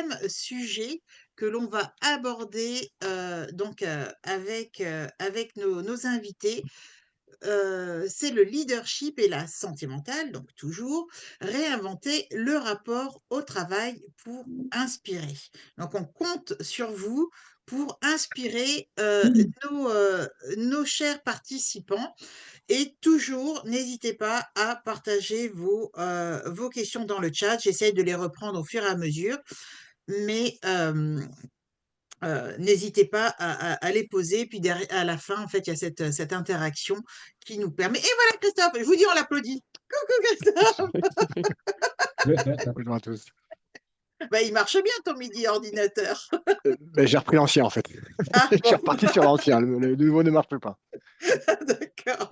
deuxième sujet que l'on va aborder avec nos invités. C'est le leadership et la santé mentale, donc toujours réinventer le rapport au travail pour inspirer. Donc on compte sur vous pour inspirer nos chers participants. Et toujours, n'hésitez pas à partager vos questions dans le chat. J'essaye de les reprendre au fur et à mesure, mais n'hésitez pas à les poser. Puis à la fin, en fait, il y a cette interaction qui nous permet. Et voilà, Christophe, je vous dis, on l'applaudit. Coucou, Christophe. Bonjour à tous. Bah, il marche bien ton midi ordinateur. Ben, j'ai repris l'ancien en fait. Ah, Je suis bon, reparti sur l'ancien. Le nouveau ne marche pas. d'accord.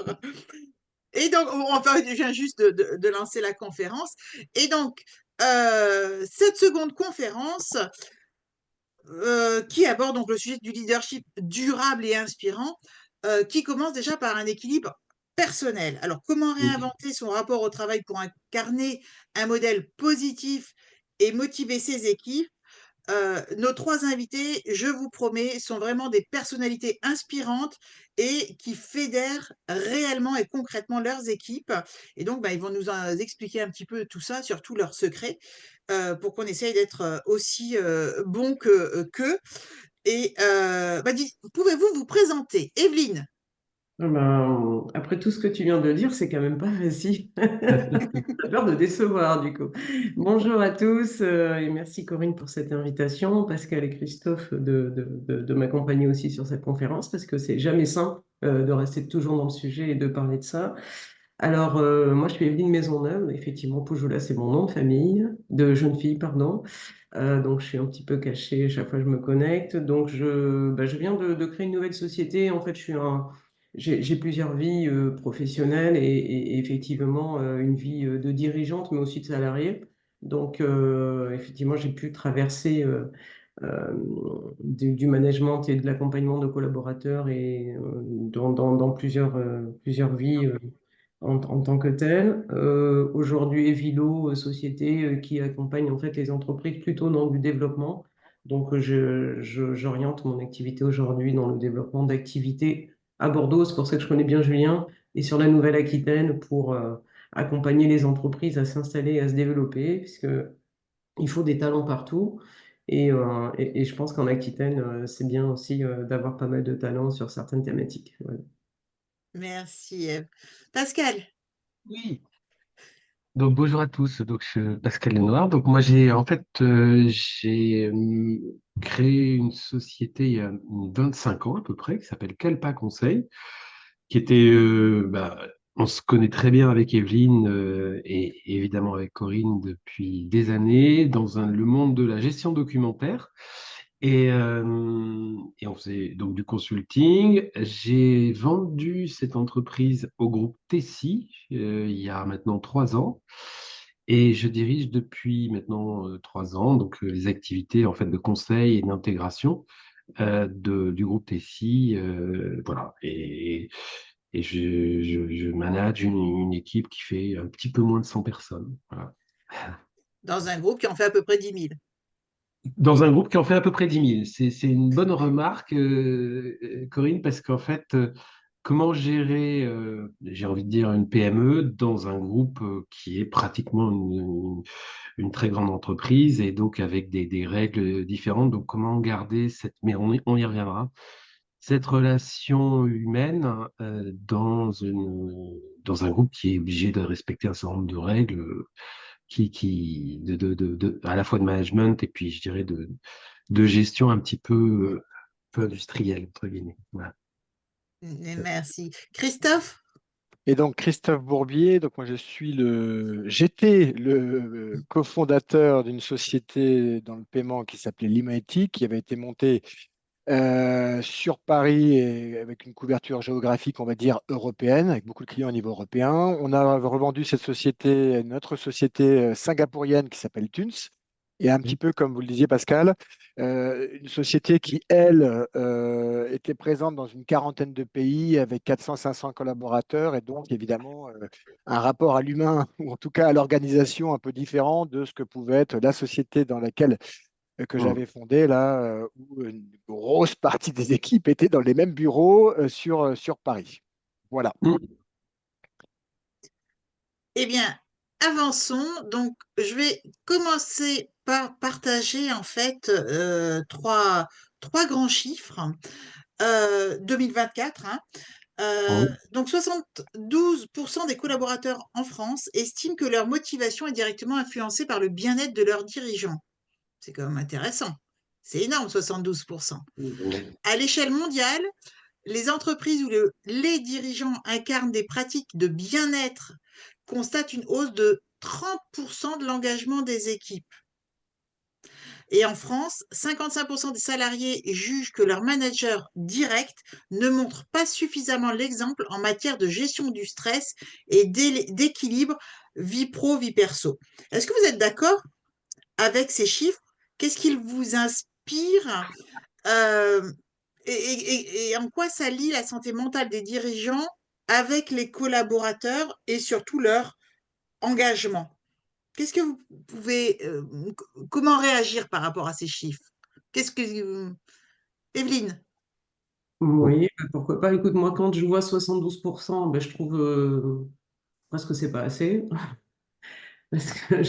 Et donc, enfin, je viens juste de lancer la conférence. Et donc, cette seconde conférence qui aborde donc le sujet du leadership durable et inspirant, qui commence déjà par un équilibre personnel. Alors, comment réinventer son rapport au travail pour incarner un modèle positif et motiver ses équipes? Nos 3 invités, je vous promets, sont vraiment des personnalités inspirantes et qui fédèrent réellement et concrètement leurs équipes. Et donc, bah, ils vont nous expliquer un petit peu tout ça, surtout leurs secrets, pour qu'on essaye d'être, aussi, bons qu'eux. Et bah, pouvez-vous vous présenter? Evelyne? Ah ben, après tout ce que tu viens de dire, c'est quand même pas facile. J'ai peur de décevoir, du coup. Bonjour à tous et merci Corinne pour cette invitation, Pascal et Christophe de m'accompagner aussi sur cette conférence parce que c'est jamais simple de rester toujours dans le sujet et de parler de ça. Alors, moi, je suis Evelyne Maisonneuve. Effectivement, Poujoula, c'est mon nom de famille, de jeune fille, pardon. Donc, je suis un petit peu cachée chaque fois que je me connecte. Donc, je viens de créer une nouvelle société. En fait, j'ai plusieurs vies professionnelles et effectivement une vie de dirigeante, mais aussi de salariée. Donc, effectivement, j'ai pu traverser euh, du management et de l'accompagnement de collaborateurs et dans plusieurs vies en tant que telles. Aujourd'hui, Evilo, société qui accompagne en fait les entreprises plutôt dans du développement. Donc, j'oriente mon activité aujourd'hui dans le développement d'activités à Bordeaux. C'est pour ça que je connais bien Julien et sur la Nouvelle-Aquitaine pour accompagner les entreprises à s'installer et à se développer, puisque il faut des talents partout. Et je pense qu'en Aquitaine, c'est bien aussi d'avoir pas mal de talents sur certaines thématiques. Voilà. Merci, Ève. Pascal? Oui. Donc bonjour à tous. Donc je suis Pascal Lenoir. Donc moi j'ai créé une société il y a 25 ans à peu près qui s'appelle Calpa Conseil, qui était on se connaît très bien avec Evelyne et évidemment avec Corinne depuis des années dans le monde de la gestion documentaire. Et on faisait donc du consulting. J'ai vendu cette entreprise au groupe Tessie il y a maintenant 3 ans. Et je dirige depuis maintenant 3 ans donc les activités en fait de conseil et d'intégration du groupe Tessie. Voilà. Et je manage une équipe qui fait un petit peu moins de 100 personnes. Voilà. Dans un groupe qui en fait à peu près 10 000. Dans un groupe qui en fait à peu près 10 000. C'est une bonne remarque, Corinne, parce qu'en fait, comment gérer, j'ai envie de dire, une PME dans un groupe qui est pratiquement une très grande entreprise et donc avec des règles différentes. Donc, comment garder mais on y reviendra, cette relation humaine dans un groupe qui est obligé de respecter un certain nombre de règles à la fois de management et puis je dirais de gestion un petit peu industrielle, entre guillemets. Voilà. Merci. Christophe? Et donc Christophe Bourbier, donc moi j'étais le cofondateur d'une société dans le paiement qui s'appelait Limaeti, qui avait été montée sur Paris et avec une couverture géographique, on va dire, européenne, avec beaucoup de clients au niveau européen. On a revendu cette société à notre société singapourienne qui s'appelle Tuns. Et un petit peu comme vous le disiez, Pascal, une société qui, elle, était présente dans une quarantaine de pays avec 400-500 collaborateurs et donc évidemment un rapport à l'humain ou en tout cas à l'organisation un peu différent de ce que pouvait être la société dans laquelle que j'avais fondé là, où une grosse partie des équipes étaient dans les mêmes bureaux sur Paris. Voilà. Eh bien, avançons. Donc, je vais commencer par partager en fait trois grands chiffres. 2024, hein. Donc 72% des collaborateurs en France estiment que leur motivation est directement influencée par le bien-être de leurs dirigeants. C'est quand même intéressant. C'est énorme, 72%. À l'échelle mondiale, les entreprises où les dirigeants incarnent des pratiques de bien-être constatent une hausse de 30% de l'engagement des équipes. Et en France, 55% des salariés jugent que leur manager direct ne montre pas suffisamment l'exemple en matière de gestion du stress et d'équilibre vie pro-vie perso. Est-ce que vous êtes d'accord avec ces chiffres? Qu'est-ce qu'ils vous inspirent? Euh, et en quoi ça lie la santé mentale des dirigeants avec les collaborateurs et surtout leur engagement? Qu'est-ce que vous pouvez, comment réagir par rapport à ces chiffres? Qu'est-ce que, Evelyne? Oui, bah, pourquoi pas. Écoute, moi, quand je vois 72%, ben, je trouve presque que c'est pas assez. Parce que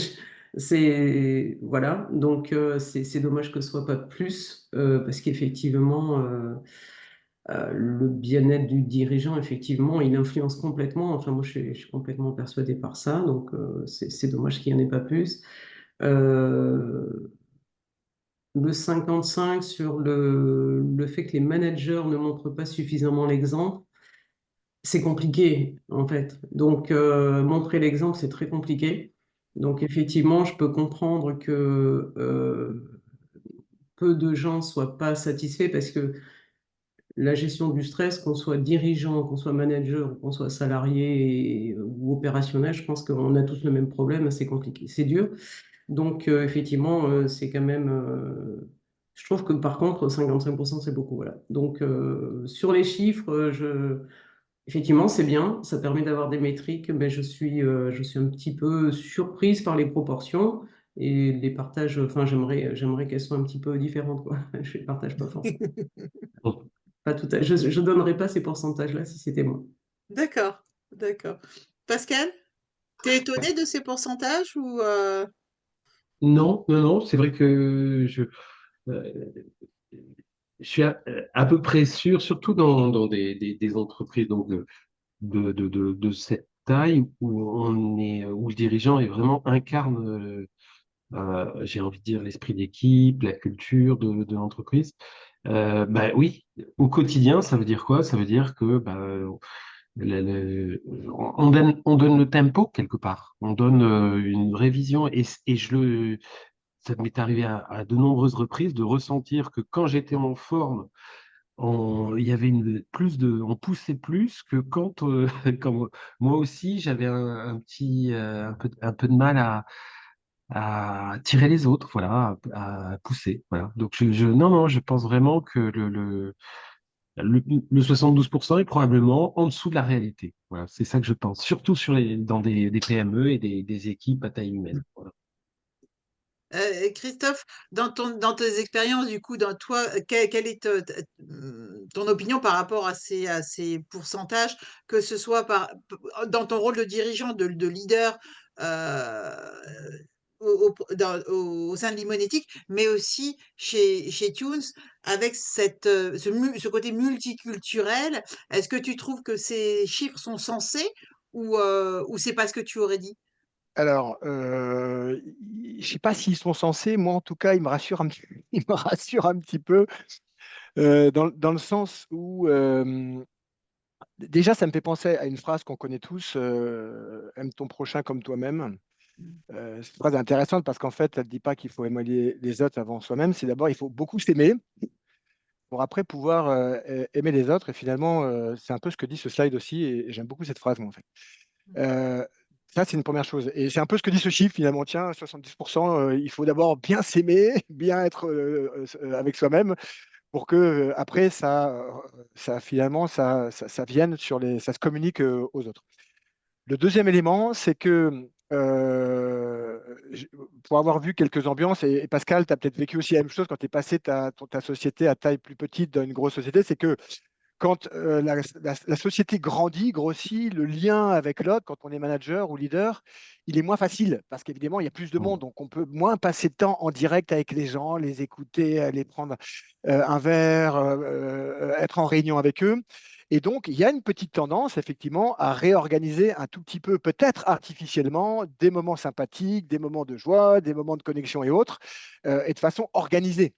c'est. Voilà. Donc, c'est dommage que ce soit pas plus. Parce qu'effectivement, le bien-être du dirigeant, effectivement, il influence complètement. Enfin, moi, je suis complètement persuadée par ça. Donc, c'est dommage qu'il n'y en ait pas plus. Euh, le 55 sur le fait que les managers ne montrent pas suffisamment l'exemple, c'est compliqué en fait. Donc montrer l'exemple, c'est très compliqué. Donc effectivement, je peux comprendre que peu de gens soient pas satisfaits parce que la gestion du stress, qu'on soit dirigeant, qu'on soit manager, qu'on soit salarié ou opérationnel, je pense qu'on a tous le même problème, c'est compliqué, c'est dur. Donc, effectivement, c'est quand même. Je trouve que par contre, 55%, c'est beaucoup. Voilà. Donc, sur les chiffres, effectivement, c'est bien. Ça permet d'avoir des métriques, mais je suis un petit peu surprise par les proportions et les partages. Enfin, j'aimerais qu'elles soient un petit peu différentes, quoi. Je ne les partage pas forcément. Pas tout je ne donnerais pas ces pourcentages-là si c'était moi. D'accord, d'accord. Pascal, t'es étonné de ces pourcentages ou Non, non, non, c'est vrai que euh, je suis à peu près sûr, surtout dans des entreprises donc de cette taille où où le dirigeant est vraiment incarne, j'ai envie de dire, l'esprit d'équipe, la culture de l'entreprise. Bah oui, au quotidien, ça veut dire quoi? Ça veut dire que on donne le tempo quelque part, on donne une vraie vision et ça m'est arrivé à de nombreuses reprises de ressentir que quand j'étais en forme, il y avait on poussait plus que quand, quand moi aussi j'avais un peu de mal à tirer les autres, voilà, à pousser, voilà. Donc non, non, je pense vraiment que le 72% est probablement en dessous de la réalité. Voilà, c'est ça que je pense, surtout dans des PME et des équipes à taille humaine. Voilà. Christophe, dans tes expériences, du coup, dans toi, quelle est ton opinion par rapport à ces pourcentages, que ce soit dans ton rôle de dirigeant, de leader au sein de Limonétique, mais aussi chez Tunes, avec ce côté multiculturel. Est-ce que tu trouves que ces chiffres sont sensés ou c'est pas ce que tu aurais dit? Alors, je ne sais pas s'ils sont censés. Moi, en tout cas, ils me rassurent ils me rassurent un petit peu dans le sens où, déjà, ça me fait penser à une phrase qu'on connaît tous, aime ton prochain comme toi-même. C'est une phrase intéressante parce qu'en fait, elle ne dit pas qu'il faut aimer les autres avant soi-même. C'est d'abord, il faut beaucoup s'aimer pour après pouvoir aimer les autres. Et finalement, c'est un peu ce que dit ce slide aussi. Et j'aime beaucoup cette phrase, moi, en fait. Euh, Ça, c'est une première chose. Et c'est un peu ce que dit ce chiffre, finalement. Tiens, 70%, il faut d'abord bien s'aimer, bien être avec soi-même pour que après, finalement, ça vienne ça se communique aux autres. Le deuxième élément, c'est que pour avoir vu quelques ambiances, et Pascal, tu as peut-être vécu aussi la même chose quand tu es passé ta société à taille plus petite dans une grosse société, c'est que quand la société grandit, grossit, le lien avec l'autre, quand on est manager ou leader, il est moins facile parce qu'évidemment, il y a plus de monde. Donc, on peut moins passer de temps en direct avec les gens, les écouter, aller prendre un verre, être en réunion avec eux. Et donc, il y a une petite tendance, effectivement, à réorganiser un tout petit peu, peut-être artificiellement, des moments sympathiques, des moments de joie, des moments de connexion et autres, et de façon organisée.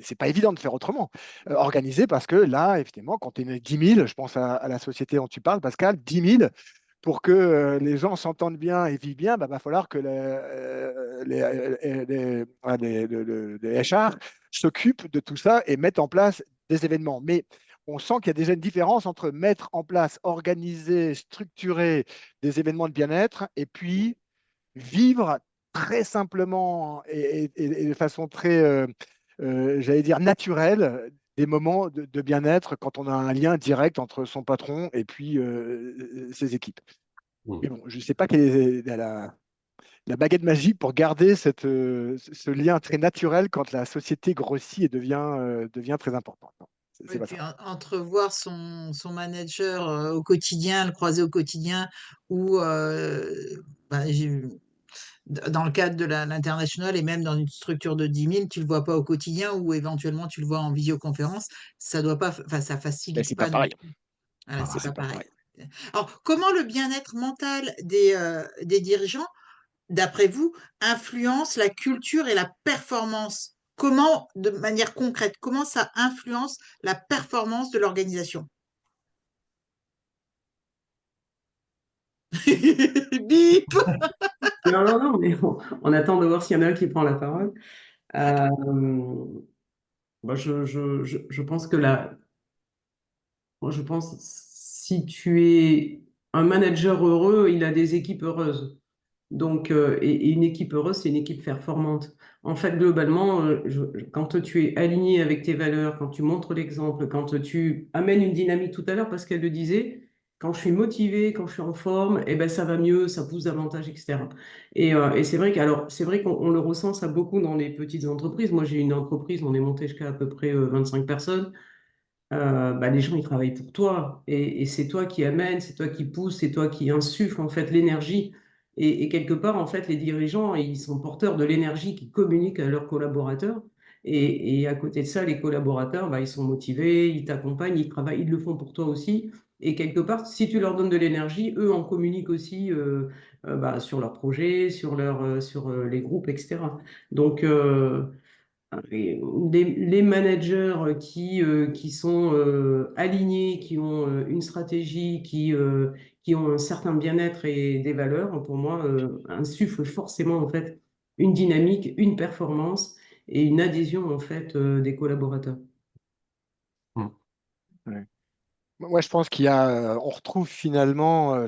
C'est pas évident de faire autrement. Organisé parce que là, effectivement, quand tu es 10 000, je pense à la société dont tu parles, Pascal, 10 000, pour que les gens s'entendent bien et vivent bien, bah, va falloir que les HR s'occupent de tout ça et mettent en place des événements. Mais on sent qu'il y a déjà une différence entre mettre en place, organiser, structurer des événements de bien-être et puis vivre très simplement et de façon très, j'allais dire, naturelle, des moments de bien-être quand on a un lien direct entre son patron et puis ses équipes. Mm. Mais bon, je ne sais pas quelle est la baguette magique pour garder ce lien très naturel quand la société grossit et devient très importante. Non, c'est Et pas puis ça. entrevoir son manager au quotidien, le croiser au quotidien, ou bah, dans le cadre de l'international et même dans une structure de 10 000, tu le vois pas au quotidien ou éventuellement tu le vois en visioconférence, ça doit pas, enfin, ça Mais facilite c'est pas pas non pareil. plus. Voilà, Ah, c'est pas c'est pas pareil. pareil. Alors, comment le bien-être mental des dirigeants, d'après vous, influence la culture et la performance? Comment, de manière concrète, comment ça influence la performance de l'organisation? Bip! Non, non, non, mais on attend de voir s'il y en a un qui prend la parole. D'accord. Euh, Moi, je pense que moi, je pense si tu es un manager heureux, il a des équipes heureuses. Donc, et une équipe heureuse, c'est une équipe performante. En fait, globalement, quand tu es aligné avec tes valeurs, quand tu montres l'exemple, quand tu amènes une dynamique tout à l'heure, parce qu'elle le disait, quand je suis motivé, quand je suis en forme, eh ben, ça va mieux, ça pousse davantage, etc. Et c'est vrai qu'on le ressent ça beaucoup dans les petites entreprises. Moi, j'ai une entreprise, on est monté jusqu'à à peu près 25 personnes. Bah, les gens, ils travaillent pour toi. Et c'est toi qui amène, c'est toi qui pousse, c'est toi qui insuffle en fait l'énergie. Et quelque part, en fait, les dirigeants, ils sont porteurs de l'énergie qui communiquent à leurs collaborateurs. Et à côté de ça, les collaborateurs, bah, ils sont motivés, ils t'accompagnent, ils travaillent, ils le font pour toi aussi. Et quelque part, si tu leur donnes de l'énergie, eux en communiquent aussi bah, sur leurs projets, sur les groupes, etc. Donc, les managers qui sont alignés, qui ont une stratégie, qui ont un certain bien-être et des valeurs, pour moi, insufflent forcément en fait une dynamique, une performance et une adhésion en fait des collaborateurs. Mm. Ouais. Moi, je pense qu'il y a, on retrouve finalement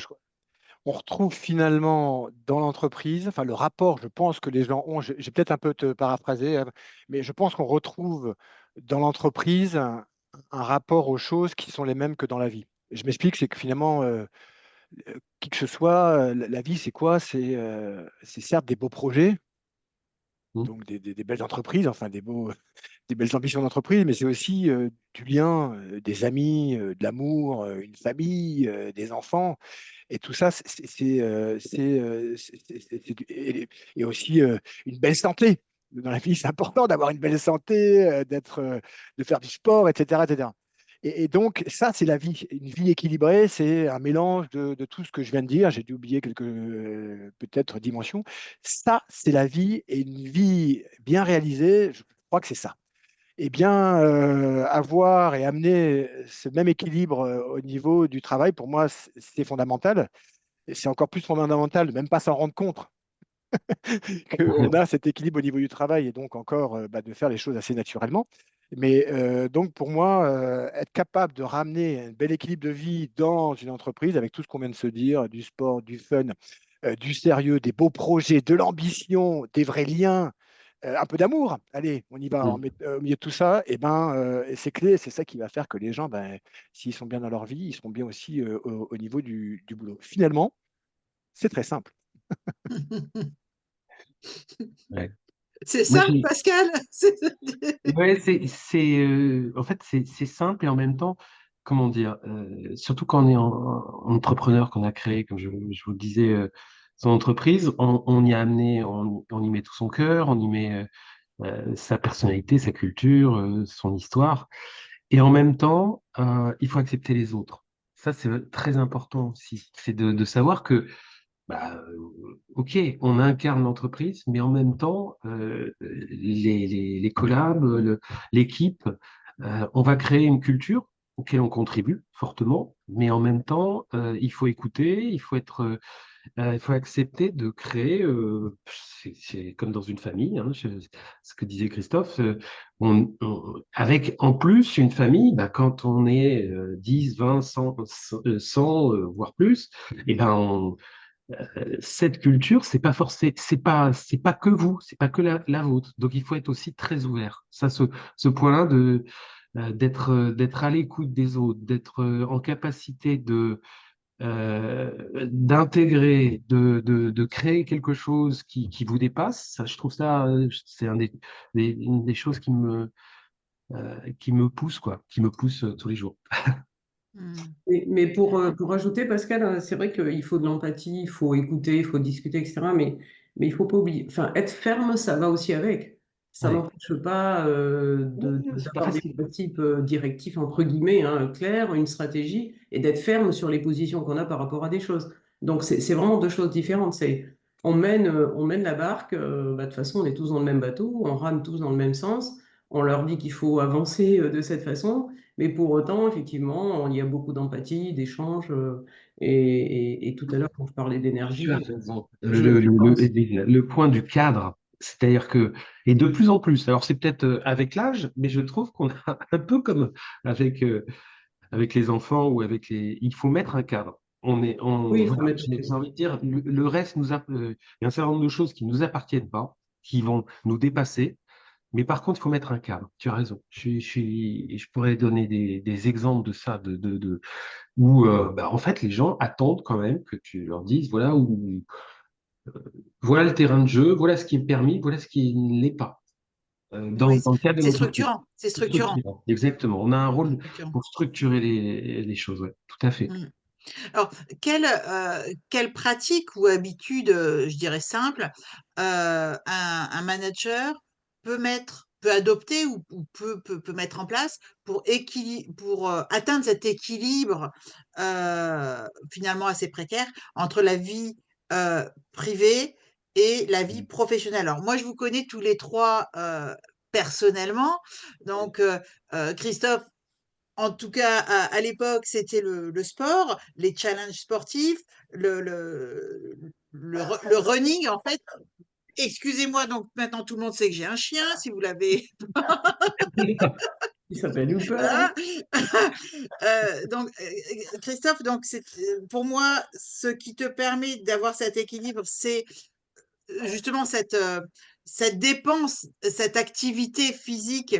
dans l'entreprise, enfin le rapport, je pense que les gens ont, j'ai peut-être un peu te paraphraser, mais je pense qu'on retrouve dans l'entreprise un rapport aux choses qui sont les mêmes que dans la vie. Je m'explique, c'est que finalement, qui que ce soit, la vie, c'est quoi? C'est certes des beaux projets, Mm. donc des belles entreprises, enfin des belles ambitions d'entreprise, mais c'est aussi du lien, des amis, de l'amour, une famille, des enfants. Et tout ça, et aussi une belle santé. Dans la vie, c'est important d'avoir une belle santé, de faire du sport, etc., etc. Et donc, ça, c'est la vie. Une vie équilibrée, c'est un mélange de tout ce que je viens de dire. J'ai dû oublier quelques, peut-être, dimensions. Ça, c'est la vie. Et une vie bien réalisée, je crois que c'est ça. Eh bien, avoir et amener ce même équilibre au niveau du travail, pour moi, c'est fondamental. Et c'est encore plus fondamental de même pas s'en rendre compte qu'on a cet équilibre au niveau du travail et donc encore bah, de faire les choses assez naturellement. Mais donc pour moi, être capable de ramener un bel équilibre de vie dans une entreprise avec tout ce qu'on vient de se dire, du sport, du fun, du sérieux, des beaux projets, de l'ambition, des vrais liens, un peu d'amour. Allez, on y va. Mm. Au milieu de tout ça, et ben, et c'est clé, c'est ça qui va faire que les gens, ben, s'ils sont bien dans leur vie, ils seront bien aussi au niveau du boulot. Finalement, c'est très simple. Ouais. C'est Moi, simple, Pascal. ouais, en fait, c'est simple et en même temps, comment dire, surtout quand on est en entrepreneur, qu'on a créé, comme je vous le disais, son entreprise, on y a amené, on y met tout son cœur, on y met sa personnalité, sa culture, son histoire. Et en même temps, il faut accepter les autres. Ça, c'est très important aussi. C'est de savoir que, bah, ok, on incarne l'entreprise, mais en même temps, les collabs, l'équipe, on va créer une culture auquel on contribue fortement, mais en même temps, il faut écouter, il faut accepter de créer, c'est comme dans une famille, hein, ce que disait Christophe, avec en plus une famille, bah, quand on est 10, 20, 100, voire plus, et ben cette culture, c'est pas forcé, c'est pas que vous, c'est pas que la vôtre. Donc il faut être aussi très ouvert. Ça, ce point-là d'être à l'écoute des autres, d'être en capacité d'intégrer, de créer quelque chose qui vous dépasse. Ça, je trouve ça, c'est une des choses qui me pousse, quoi, qui me pousse tous les jours. Hmm. Mais pour ajouter, Pascal, c'est vrai qu'il faut de l'empathie, il faut écouter, il faut discuter, etc. Mais il faut pas oublier, enfin, être ferme, ça va aussi avec. Ça Ouais. n'empêche pas C'est pas d'avoir des facile. principes directifs, entre guillemets, hein, clairs, une stratégie, et d'être ferme sur les positions qu'on a par rapport à des choses. Donc, c'est vraiment deux choses différentes. On mène la barque, bah, de toute façon, on est tous dans le même bateau, on rame tous dans le même sens, on leur dit qu'il faut avancer de cette façon. Mais pour autant, effectivement, il y a beaucoup d'empathie, d'échanges. Et tout à l'heure, quand je parlais Tu as d'énergie, raison. je pense. Le point du cadre, c'est-à-dire que, et de plus en plus, alors c'est peut-être avec l'âge, mais je trouve qu'on a un peu comme avec, avec les enfants ou avec les. Il faut mettre un cadre. Oui, il faut Voilà, mettre. j'ai envie de dire, le reste il y a un certain nombre de choses qui ne nous appartiennent pas, qui vont nous dépasser. Mais par contre, il faut mettre un cadre. Tu as raison. Je pourrais donner des exemples de ça, où bah, en fait les gens attendent quand même que tu leur dises voilà voilà le terrain de jeu, voilà ce qui est permis, voilà ce qui ne l'est pas Oui, dans le cadre de c'est l'entreprise. structurant. C'est C'est structurant. structurant. Exactement. On a un rôle Structurant. pour structurer les choses. Ouais. Tout à fait. Hmm. Alors, quelle pratique ou habitude, je dirais simple, un manager peut adopter ou peut mettre en place pour atteindre cet équilibre finalement assez précaire entre la vie privée et la vie professionnelle. Alors moi, je vous connais tous les trois personnellement, donc Christophe, en tout cas, à l'époque, c'était le sport, les challenges sportifs, le running, en fait. Excusez-moi, donc maintenant tout le monde sait que j'ai un chien, si vous l'avez. Il s'appelle Hooper. Voilà. Donc, Christophe, donc pour moi, ce qui te permet d'avoir cet équilibre, c'est justement cette dépense, cette activité physique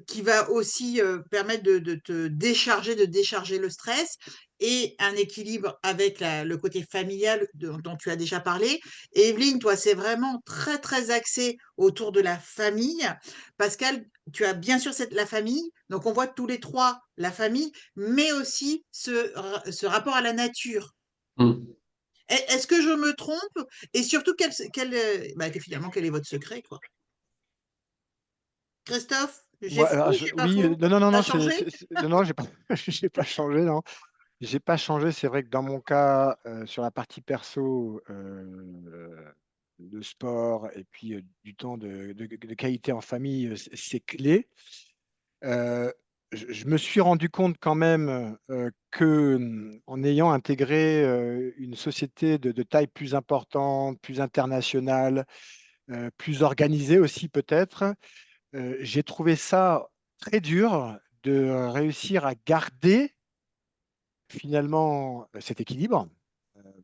qui va aussi permettre de te décharger, de décharger le stress et un équilibre avec le côté familial dont tu as déjà parlé. Et Evelyne, toi, c'est vraiment très, très axé autour de la famille. Pascal, tu as bien sûr la famille, donc on voit tous les trois la famille, mais aussi ce rapport à la nature. Mm. Est-ce que je me trompe? Et surtout, finalement, quel est votre secret, quoi? Christophe, j'ai Ouais, faux, j'ai pas oui, faux? non, non, non, T'as non, changé? non, non, j'ai pas, j'ai pas changé, non. J'ai pas changé. C'est vrai que dans mon cas, sur la partie perso, le sport et puis du temps de qualité en famille, c'est clé. Euh, je me suis rendu compte quand même que, en ayant intégré une société de taille plus importante, plus internationale, plus organisée aussi peut-être, j'ai trouvé ça très dur de réussir à garder finalement cet équilibre.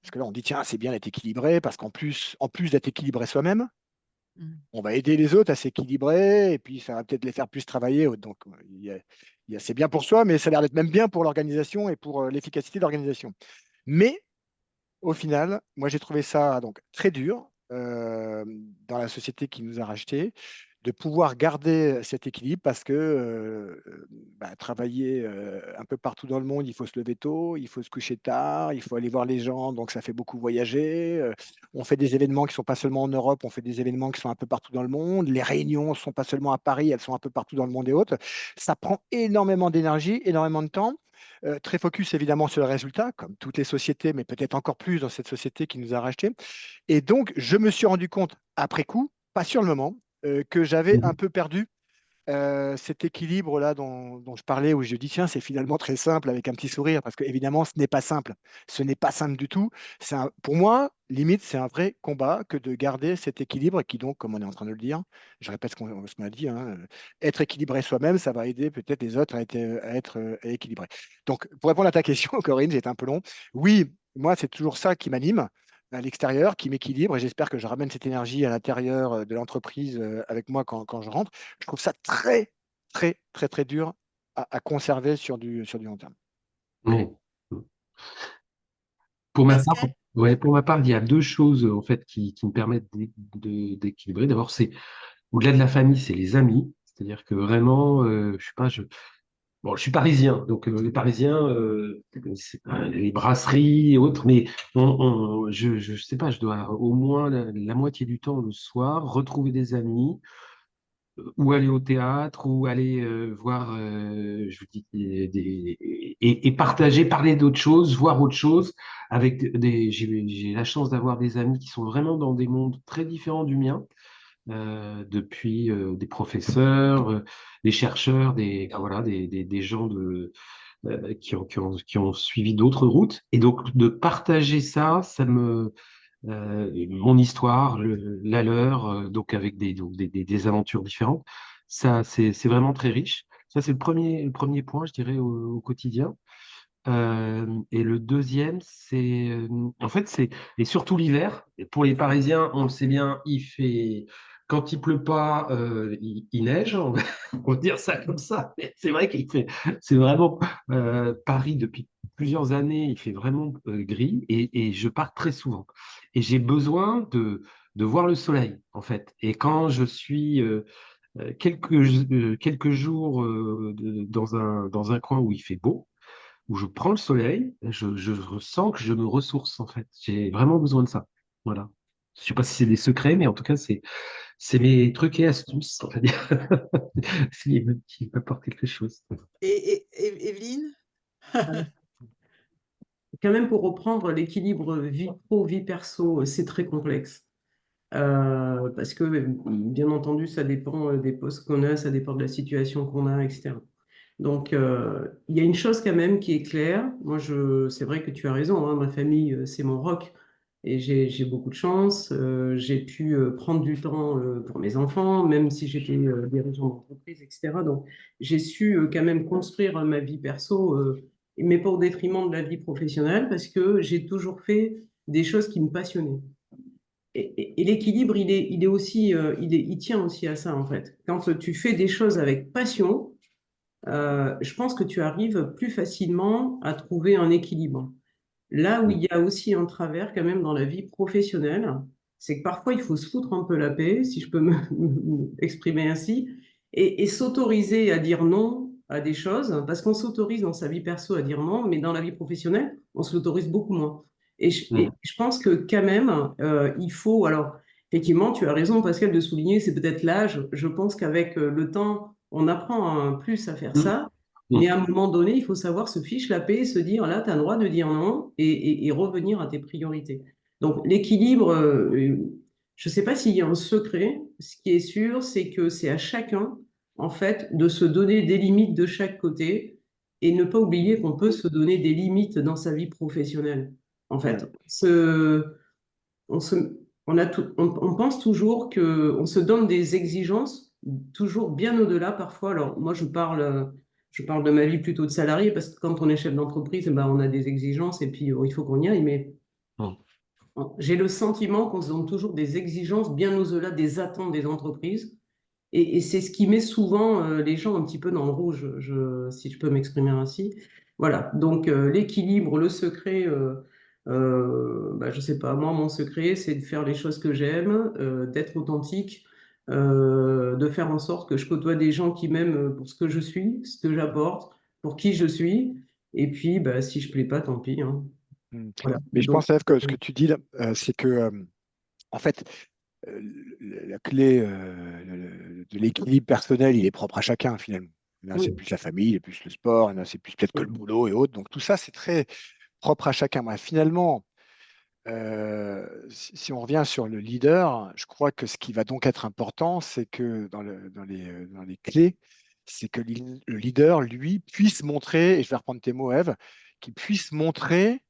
Parce que là, on dit, tiens, c'est bien d'être équilibré, parce en plus d'être équilibré soi-même, Mm. on va aider les autres à s'équilibrer, et puis ça va peut-être les faire plus travailler. Donc, c'est bien pour soi, mais ça a l'air d'être même bien pour l'organisation et pour l'efficacité de l'organisation. Mais au final, moi, j'ai trouvé ça donc très dur dans la société qui nous a rachetés, de pouvoir garder cet équilibre parce que travailler un peu partout dans le monde, il faut se lever tôt, il faut se coucher tard, il faut aller voir les gens, donc ça fait beaucoup voyager. On fait des événements qui ne sont pas seulement en Europe, on fait des événements qui sont un peu partout dans le monde. Les réunions ne sont pas seulement à Paris, elles sont un peu partout dans le monde et autres. Ça prend énormément d'énergie, énormément de temps. Très focus évidemment sur le résultat, comme toutes les sociétés, mais peut-être encore plus dans cette société qui nous a rachetés. Et donc, je me suis rendu compte après coup, pas sur le moment, que j'avais un Mhm. peu perdu cet équilibre-là dont je parlais, où je dis, tiens, c'est finalement très simple avec un petit sourire, parce que évidemment, ce n'est pas simple. Ce n'est pas simple du tout. Pour moi, limite, c'est un vrai combat que de garder cet équilibre qui, donc, comme on est en train de le dire, je répète ce qu'on a dit, hein, être équilibré soi-même, ça va aider peut-être les autres à être équilibrés. Donc, pour répondre à ta question, Corinne, j'ai été un peu long. Oui, moi, c'est toujours ça qui m'anime à l'extérieur, qui m'équilibre, et j'espère que je ramène cette énergie à l'intérieur de l'entreprise avec moi quand je rentre. Je trouve ça très, très, très, très dur à conserver sur du long terme. Ouais. Pour ma part, Pascal? ouais, pour ma part, il y a deux choses en fait qui me permettent d'équilibrer. D'abord, c'est au-delà de la famille, c'est les amis. C'est-à-dire que vraiment, je sais pas, bon, je suis parisien, donc les Parisiens, c'est pas les brasseries et autres, mais je sais pas, je dois au moins la moitié du temps le soir retrouver des amis, ou aller au théâtre, ou aller voir, je vous dis, et partager, parler d'autres choses, voir autre chose. J'ai la chance d'avoir des amis qui sont vraiment dans des mondes très différents du mien, depuis des professeurs, des chercheurs, voilà, des gens qui ont suivi d'autres routes. Et donc, de partager ça, mon histoire, la leur, donc avec des aventures différentes, ça, c'est vraiment très riche. Ça, c'est le premier point, je dirais, au quotidien. Et le deuxième, en fait, et surtout l'hiver. Et pour les Parisiens, on le sait bien, quand il pleut pas, il neige. On va dire ça comme ça. Mais c'est vrai c'est vraiment Paris depuis plusieurs années. Il fait vraiment gris et je pars très souvent. Et j'ai besoin de voir le soleil, en fait. Et quand je suis quelques jours dans un coin où il fait beau, où je prends le soleil, je ressens que je me ressource en fait. J'ai vraiment besoin de ça. Voilà. Je sais pas si c'est des secrets, mais en tout cas, c'est mes trucs et astuces, on va dire, qui m'apportent quelque chose. Et Evelyne? Quand même, pour reprendre l'équilibre vie pro, vie perso, c'est très complexe. Parce que, bien entendu, ça dépend des postes qu'on a, ça dépend de la situation qu'on a, etc. Donc, il y a une chose quand même qui est claire. Moi, c'est vrai que tu as raison, hein, ma famille, c'est mon rock. Et j'ai beaucoup de chance. J'ai pu prendre du temps pour mes enfants, même si j'étais dirigeant d'entreprise, etc. Donc, j'ai su quand même construire ma vie perso, mais pas au détriment de la vie professionnelle, parce que j'ai toujours fait des choses qui me passionnaient. Et l'équilibre, il est aussi, il tient aussi à ça, en fait. Quand tu fais des choses avec passion, je pense que tu arrives plus facilement à trouver un équilibre. Là où il y a aussi un travers quand même dans la vie professionnelle, c'est que parfois il faut se foutre un peu la paix, si je peux exprimer ainsi, et s'autoriser à dire non à des choses, parce qu'on s'autorise dans sa vie perso à dire non, mais dans la vie professionnelle, on se l'autorise beaucoup moins. Et Mm. je pense que quand même, il faut, alors effectivement, tu as raison Pascal de souligner, c'est peut-être l'âge, je pense qu'avec le temps, on apprend plus à faire Mm. ça. Mais Mm. à un moment donné, il faut savoir se fiche la paix et se dire, là, tu as le droit de dire non et revenir à tes priorités. Donc, l'équilibre, je ne sais pas s'il y a un secret. Ce qui est sûr, c'est que c'est à chacun, en fait, de se donner des limites de chaque côté et ne pas oublier qu'on peut se donner des limites dans sa vie professionnelle. En Ouais. fait, on se, on pense toujours qu'on se donne des exigences, toujours bien au-delà parfois. Alors, moi, je parle de ma vie plutôt de salarié, parce que quand on est chef d'entreprise, eh ben, on a des exigences et puis il faut qu'on y aille. Mais Mm. j'ai le sentiment qu'on se donne toujours des exigences bien au-delà des attentes des entreprises. Et c'est ce qui met souvent les gens un petit peu dans le rouge, si je peux m'exprimer ainsi. Voilà, donc l'équilibre, le secret, Je sais pas, moi, mon secret, c'est de faire les choses que j'aime, d'être authentique, de faire en sorte que je côtoie des gens qui m'aiment pour ce que je suis, ce que j'apporte, pour qui je suis. Et puis, si je plais pas, tant pis, hein. Mm. Voilà. Mais je Donc, pense, Ève, que ce que tu dis là, c'est que, en fait, la clé de l'équilibre personnel, il est propre à chacun, finalement. Là, c'est oui. plus la famille, c'est plus le sport, là, c'est plus peut-être que le boulot et autres. Donc, tout ça, c'est très propre à chacun. Mais finalement, si on revient sur le leader, je crois que ce qui va donc être important, c'est que dans les clés, c'est que le leader, lui, puisse montrer, et je vais reprendre tes mots, Ève, qu'il puisse montrer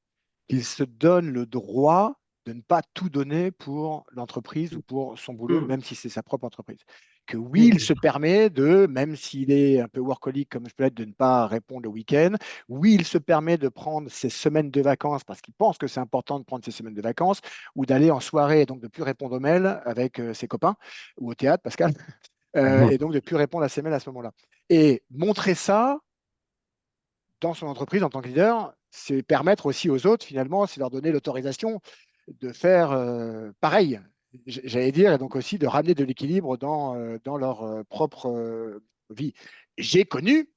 qu'il se donne le droit de ne pas tout donner pour l'entreprise ou pour son boulot, Mm. même si c'est sa propre entreprise. Que oui, il Oui. se permet de, même s'il est un peu workaholic comme je peux être, de ne pas répondre le week-end. Oui, il se permet de prendre ses semaines de vacances parce qu'il pense que c'est important de prendre ses semaines de vacances ou d'aller en soirée et donc de ne plus répondre aux mails avec ses copains ou au théâtre, Pascal, et donc de ne plus répondre à ses mails à ce moment-là. Et montrer ça, dans son entreprise en tant que leader, c'est permettre aussi aux autres, finalement, c'est leur donner l'autorisation de faire pareil, j'allais dire, et donc aussi de ramener de l'équilibre dans leur propre vie. J'ai connu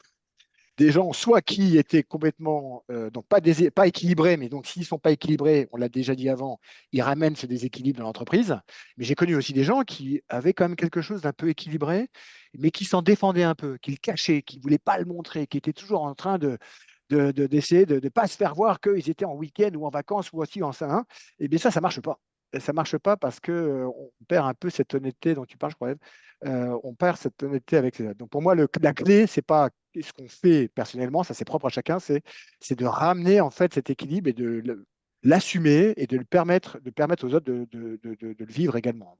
des gens, soit qui étaient complètement, donc pas équilibrés, mais donc s'ils ne sont pas équilibrés, on l'a déjà dit avant, ils ramènent ce déséquilibre dans l'entreprise. Mais j'ai connu aussi des gens qui avaient quand même quelque chose d'un peu équilibré, mais qui s'en défendaient un peu, qui le cachaient, qui ne voulaient pas le montrer, qui étaient toujours en train d'essayer de ne pas se faire voir qu'ils étaient en week-end ou en vacances ou aussi en sein. Et bien ça ne marche pas. Ça ne marche pas parce que on perd un peu cette honnêteté dont tu parles, je crois. On perd cette honnêteté avec les autres. Donc pour moi, la clé, c'est pas ce qu'on fait personnellement, ça c'est propre à chacun, c'est de ramener en fait cet équilibre et de l'assumer et de permettre aux autres de le vivre également.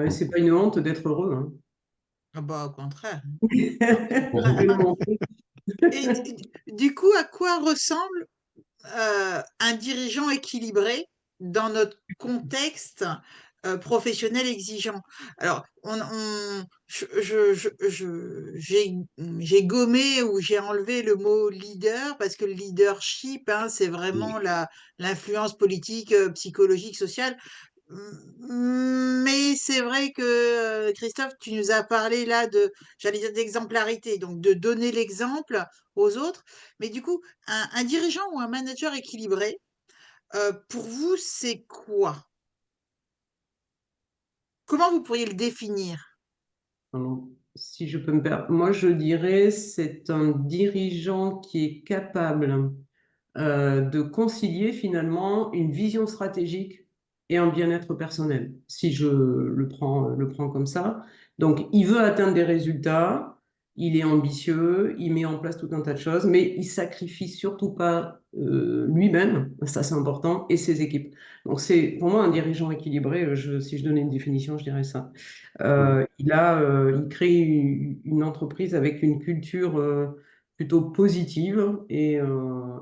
C'est pas une honte d'être heureux, hein. Ah bah, au contraire. Je vais le montrer. Et du coup, à quoi ressemble un dirigeant équilibré dans notre contexte professionnel exigeant? Alors, j'ai gommé ou j'ai enlevé le mot leader parce que le leadership, hein, c'est vraiment l'influence politique, psychologique, sociale. Mais c'est vrai que, Christophe, tu nous as parlé là j'allais dire d'exemplarité, donc de donner l'exemple aux autres. Mais du coup, un dirigeant ou un manager équilibré, pour vous, c'est quoi? Comment vous pourriez le définir? Alors, si je peux me permettre, moi je dirais c'est un dirigeant qui est capable de concilier finalement une vision stratégique et un bien-être personnel, si je le prends comme ça. Donc, il veut atteindre des résultats, il est ambitieux, il met en place tout un tas de choses, mais il sacrifie surtout pas lui-même, ça c'est important, et ses équipes. Donc, c'est pour moi un dirigeant équilibré, si je donnais une définition, je dirais ça. Il crée une entreprise avec une culture plutôt positive et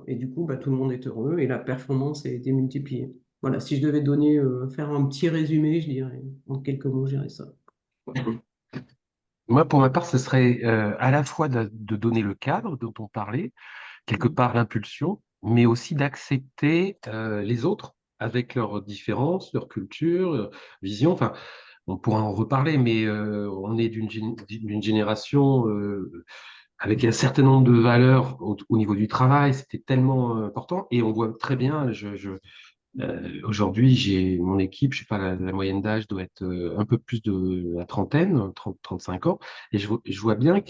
du coup, tout le monde est heureux et la performance est démultipliée. Voilà, si je devais faire un petit résumé, je dirais, en quelques mots, je dirais ça. Moi, pour ma part, ce serait à la fois de donner le cadre dont on parlait, quelque part l'impulsion, mais aussi d'accepter les autres avec leurs différences, leur culture, vision. Enfin, on pourra en reparler, mais on est d'une génération avec un certain nombre de valeurs au niveau du travail. C'était tellement important et on voit très bien. Aujourd'hui, j'ai mon équipe, je sais pas, la moyenne d'âge doit être un peu plus de la trentaine, 35 ans, et je vois bien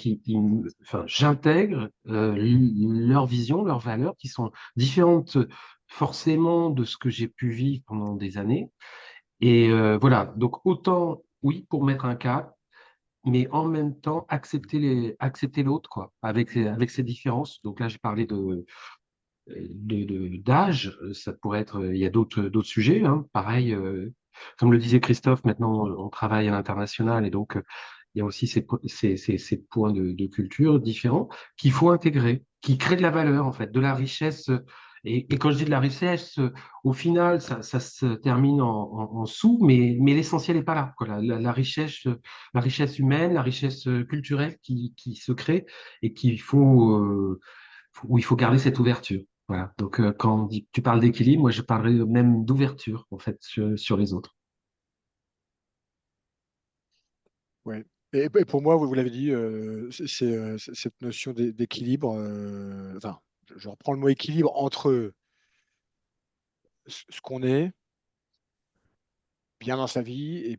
enfin, j'intègre leur vision, leurs valeurs qui sont différentes forcément de ce que j'ai pu vivre pendant des années. Et voilà, donc autant, oui, pour mettre un cap, mais en même temps, accepter l'autre, quoi, avec ses différences. Donc là, j'ai parlé d'âge, ça pourrait être, il y a d'autres sujets, hein. Pareil, comme le disait Christophe, maintenant on travaille à l'international et donc il y a aussi ces points de culture différents qu'il faut intégrer, qui créent de la valeur en fait, de la richesse. Et quand je dis de la richesse, au final, ça se termine en sous, mais l'essentiel n'est pas là, quoi. La richesse humaine, la richesse culturelle qui se crée et où il faut garder cette ouverture. Voilà. Donc, quand tu parles d'équilibre, moi, je parlerais même d'ouverture, en fait, sur les autres. Ouais. Et pour moi, vous l'avez dit, cette notion d'équilibre, enfin, je reprends le mot équilibre entre ce qu'on est, bien dans sa vie, il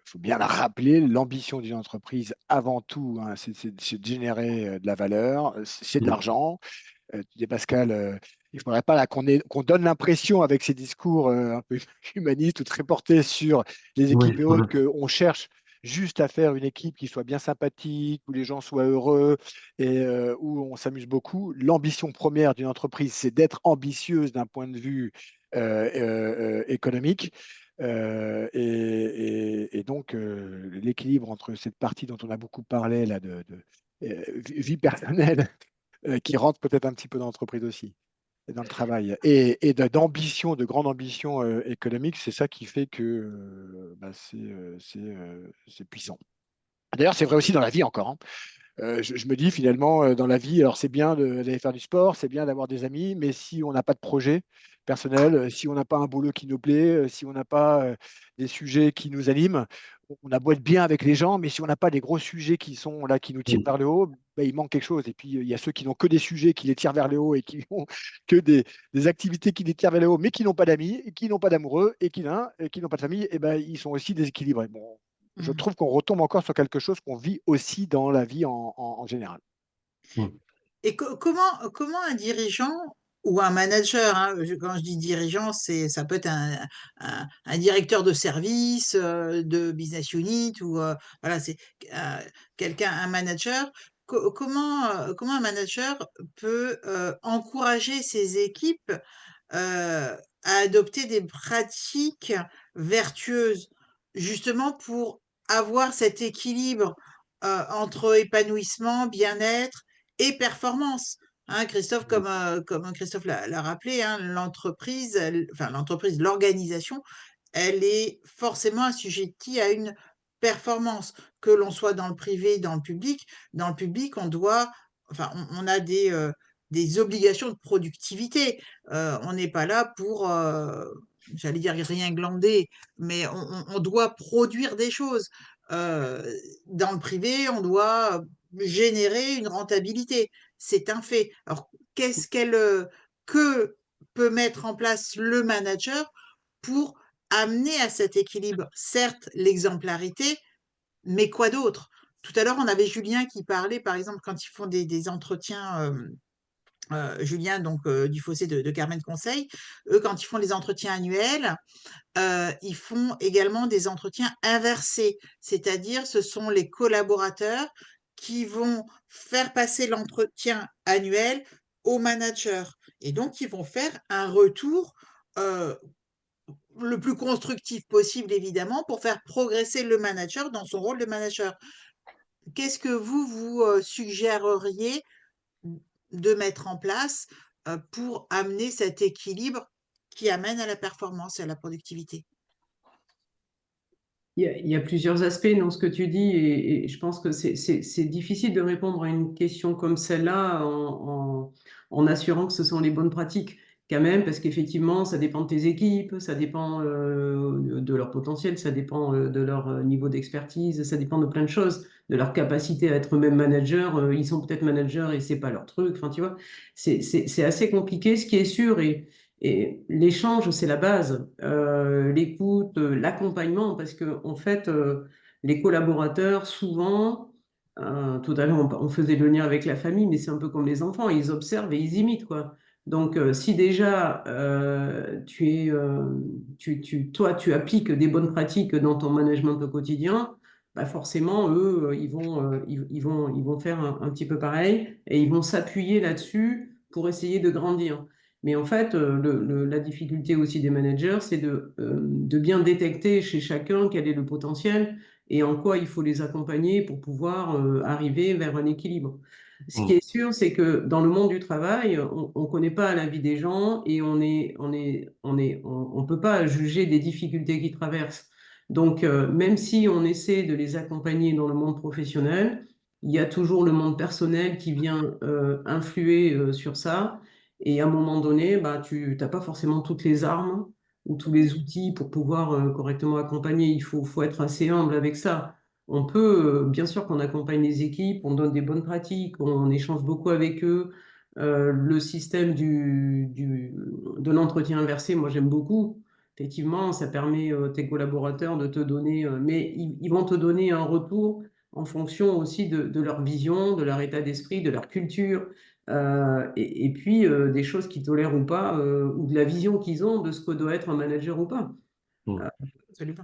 faut bien la rappeler, l'ambition d'une entreprise, avant tout, hein, c'est de générer de la valeur, c'est de Mm. l'argent. Tu dis, Pascal, il ne faudrait pas là, qu'on donne l'impression avec ces discours un peu humanistes ou très portés sur les Oui, équipes et autres voilà. qu'on cherche juste à faire une équipe qui soit bien sympathique, où les gens soient heureux et où on s'amuse beaucoup. L'ambition première d'une entreprise, c'est d'être ambitieuse d'un point de vue économique. Et donc, l'équilibre entre cette partie dont on a beaucoup parlé, là, vie personnelle qui rentre peut-être un petit peu dans l'entreprise aussi, et dans le travail. Et d'ambition, de grande ambition économique, c'est ça qui fait que bah, c'est puissant. D'ailleurs, c'est vrai aussi dans la vie encore, hein. Je me dis finalement, dans la vie, alors c'est bien d'aller faire du sport, c'est bien d'avoir des amis, mais si on n'a pas de projet personnel, si on n'a pas un boulot qui nous plaît, si on n'a pas des sujets qui nous animent, on a beau être bien avec les gens, mais si on n'a pas des gros sujets qui sont là, qui nous tirent Mm. vers le haut, ben, il manque quelque chose. Et puis, il y a ceux qui n'ont que des sujets qui les tirent vers le haut et qui n'ont que des activités qui les tirent vers le haut, mais qui n'ont pas d'amis, et qui n'ont pas d'amoureux et qui n'ont pas de famille, et ben, ils sont aussi déséquilibrés. Bon, je Mhm. trouve qu'on retombe encore sur quelque chose qu'on vit aussi dans la vie en général. Mm. Et comment un dirigeant ou un manager, hein, quand je dis dirigeant, ça peut être un directeur de service, de business unit, ou voilà, c'est euh, quelqu'un, un manager. Comment un manager peut encourager ses équipes à adopter des pratiques vertueuses, justement pour avoir cet équilibre entre épanouissement, bien-être et performance. Hein, Christophe, comme Christophe l'a rappelé, hein, l'organisation, elle est forcément assujettie à une performance, que l'on soit dans le privé, dans le public. Dans le public, on a des obligations de productivité. On n'est pas là pour, j'allais dire rien glander, mais on doit produire des choses. Euh, Dans le privé, on doit générer une rentabilité. C'est un fait. Alors, que peut mettre en place le manager pour amener à cet équilibre? Certes, l'exemplarité, mais quoi d'autre? Tout à l'heure, on avait Julien qui parlait, par exemple, quand ils font des entretiens, Julien donc du Fossé de Carmen Conseil, eux, quand ils font les entretiens annuels, ils font également des entretiens inversés, c'est-à-dire ce sont les collaborateurs qui vont faire passer l'entretien annuel au manager et donc ils vont faire un retour le plus constructif possible, évidemment, pour faire progresser le manager dans son rôle de manager. Qu'est-ce que vous suggéreriez de mettre en place pour amener cet équilibre qui amène à la performance et à la productivité? Il y a plusieurs aspects dans ce que tu dis et je pense que c'est difficile de répondre à une question comme celle-là en assurant que ce sont les bonnes pratiques quand même, parce qu'effectivement, ça dépend de tes équipes, ça dépend de leur potentiel, ça dépend de leur niveau d'expertise, ça dépend de plein de choses, de leur capacité à être eux-mêmes managers. Ils sont peut-être managers et c'est pas leur truc. Enfin, tu vois, c'est assez compliqué. Ce qui est sûr et l'échange, c'est la base. L'écoute, l'accompagnement, parce que en fait, les collaborateurs, souvent, tout à l'heure, on faisait le lien avec la famille, mais c'est un peu comme les enfants, ils observent et ils imitent, quoi. Donc, si déjà toi, tu appliques des bonnes pratiques dans ton management au quotidien, bah forcément, eux, ils vont faire un petit peu pareil et ils vont s'appuyer là-dessus pour essayer de grandir. Mais en fait, la difficulté aussi des managers, c'est de bien détecter chez chacun quel est le potentiel et en quoi il faut les accompagner pour pouvoir arriver vers un équilibre. Ce qui Mm. est sûr, c'est que dans le monde du travail, on ne connaît pas la vie des gens et on peut pas juger des difficultés qu'ils traversent. Donc, même si on essaie de les accompagner dans le monde professionnel, il y a toujours le monde personnel qui vient influer sur ça. Et à un moment donné, bah, tu n'as pas forcément toutes les armes ou tous les outils pour pouvoir correctement accompagner. Faut être assez humble avec ça. On peut, bien sûr qu'on accompagne les équipes, on donne des bonnes pratiques, on échange beaucoup avec eux. Le système de l'entretien inversé, moi j'aime beaucoup. Effectivement, ça permet tes collaborateurs de te donner, mais ils vont te donner un retour en fonction aussi de leur vision, de leur état d'esprit, de leur culture, et puis des choses qu'ils tolèrent ou pas, ou de la vision qu'ils ont de ce que doit être un manager ou pas. Mm. Euh, Absolument.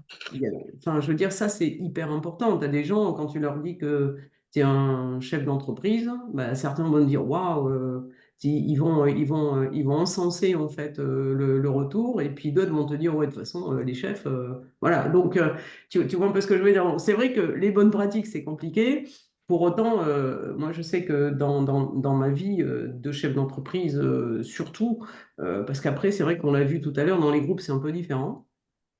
Enfin, je veux dire, ça, c'est hyper important. Tu as des gens, quand tu leur dis que tu es un chef d'entreprise, bah, certains vont te dire, waouh, ils vont encenser en fait le retour, et puis d'autres vont te dire, ouais, de toute façon, les chefs, voilà. Donc, tu vois un peu ce que je veux dire. C'est vrai que les bonnes pratiques, c'est compliqué. Pour autant, moi, je sais que dans ma vie de chef d'entreprise, surtout, parce qu'après, c'est vrai qu'on l'a vu tout à l'heure, dans les groupes, c'est un peu différent.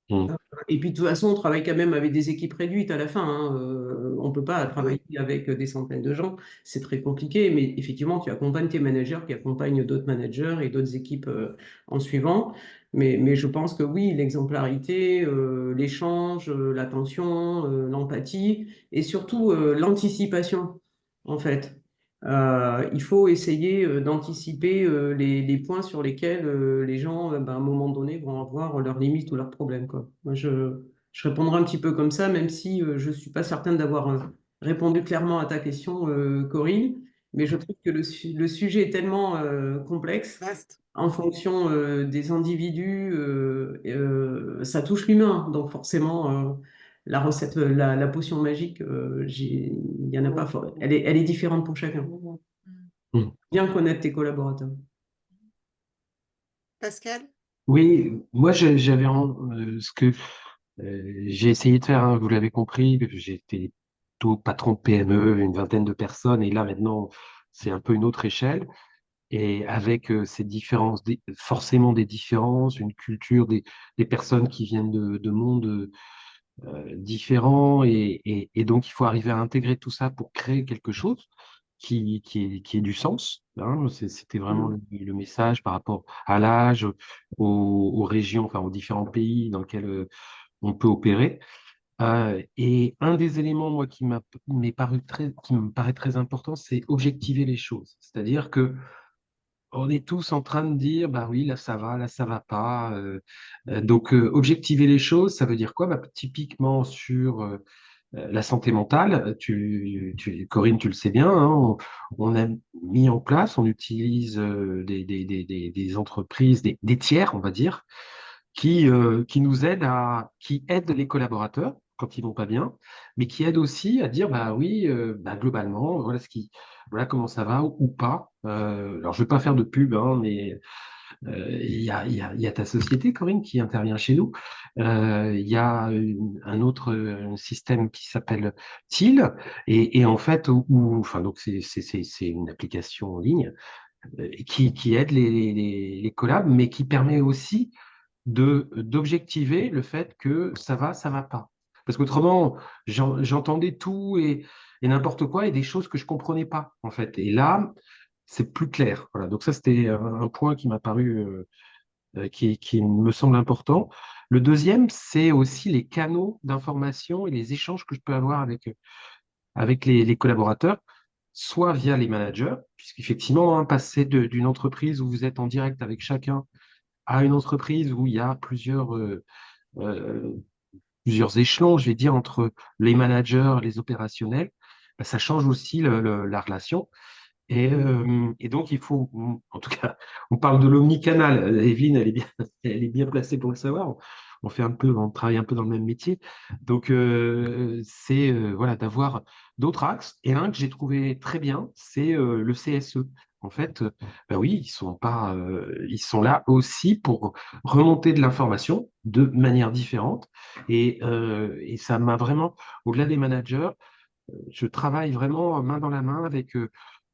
Mm. Et puis de toute façon, on travaille quand même avec des équipes réduites à la fin, hein. On ne peut pas Oui. travailler avec des centaines de gens, c'est très compliqué, mais effectivement, tu accompagnes tes managers qui accompagnent d'autres managers et d'autres équipes en suivant. Mais je pense que oui, l'exemplarité, l'échange, l'attention, l'empathie et surtout l'anticipation, en fait. Il faut essayer d'anticiper les points sur lesquels les gens, ben, à un moment donné, vont avoir leurs limites ou leurs problèmes, quoi. Moi, je répondrai un petit peu comme ça, même si je ne suis pas certaine d'avoir répondu clairement à ta question, Corinne. Mais je trouve que le sujet est tellement complexe Vaste. en fonction des individus, ça touche l'humain. Donc forcément, la recette, la potion magique, il y en a pas. Elle est différente pour chacun. Mm. Mm. Bien connaître tes collaborateurs. Pascal? Oui, moi j'avais ce que j'ai essayé de faire, hein, vous l'avez compris, j'étais tout patron de PME, une vingtaine de personnes, et là maintenant c'est un peu une autre échelle, et avec ces différences, forcément des différences, une culture, des personnes qui viennent de mondes différents, et donc il faut arriver à intégrer tout ça pour créer quelque chose qui ait du sens, hein. C'était vraiment Mm. le message par rapport à l'âge, aux régions, enfin aux différents pays dans lesquels on peut opérer. Et un des éléments, moi, qui me paraît très important, c'est objectiver les choses. C'est-à-dire que on est tous en train de dire, bah oui, là ça va pas. Donc, objectiver les choses, ça veut dire quoi? Bah, typiquement sur la santé mentale, Corinne, tu le sais bien, hein, on a mis en place, on utilise des entreprises, des tiers, on va dire, qui nous aident qui aident les collaborateurs quand ils vont pas bien, mais qui aident aussi à dire, bah oui, bah, globalement, voilà comment ça va ou pas. Alors, je vais pas faire de pub, hein, mais il y a ta société, Corinne, qui intervient chez nous. Il y a un autre système qui s'appelle TIL, et en fait, enfin, donc c'est une application en ligne qui aide les collabs, mais qui permet aussi d'objectiver le fait que ça va pas. Parce qu'autrement, j'entendais tout et n'importe quoi et des choses que je comprenais pas, en fait. Et là, c'est plus clair. Voilà. Donc ça, c'était un point qui m'a paru qui me semble important. Le deuxième, c'est aussi les canaux d'information et les échanges que je peux avoir avec les collaborateurs, soit via les managers, puisqu'effectivement, hein, passer d'une entreprise où vous êtes en direct avec chacun à une entreprise où il y a euh, plusieurs échelons, je vais dire, entre les managers, les opérationnels, bah, ça change aussi la relation. Et donc, il faut, en tout cas, on parle de l'omnicanal. Evelyne, elle est bien placée pour le savoir. On travaille un peu dans le même métier. Donc, c'est voilà, d'avoir d'autres axes. Et un que j'ai trouvé très bien, c'est le CSE. En fait, ben oui, ils sont là aussi pour remonter de l'information de manière différente. Et ça m'a vraiment, au-delà des managers, je travaille vraiment main dans la main avec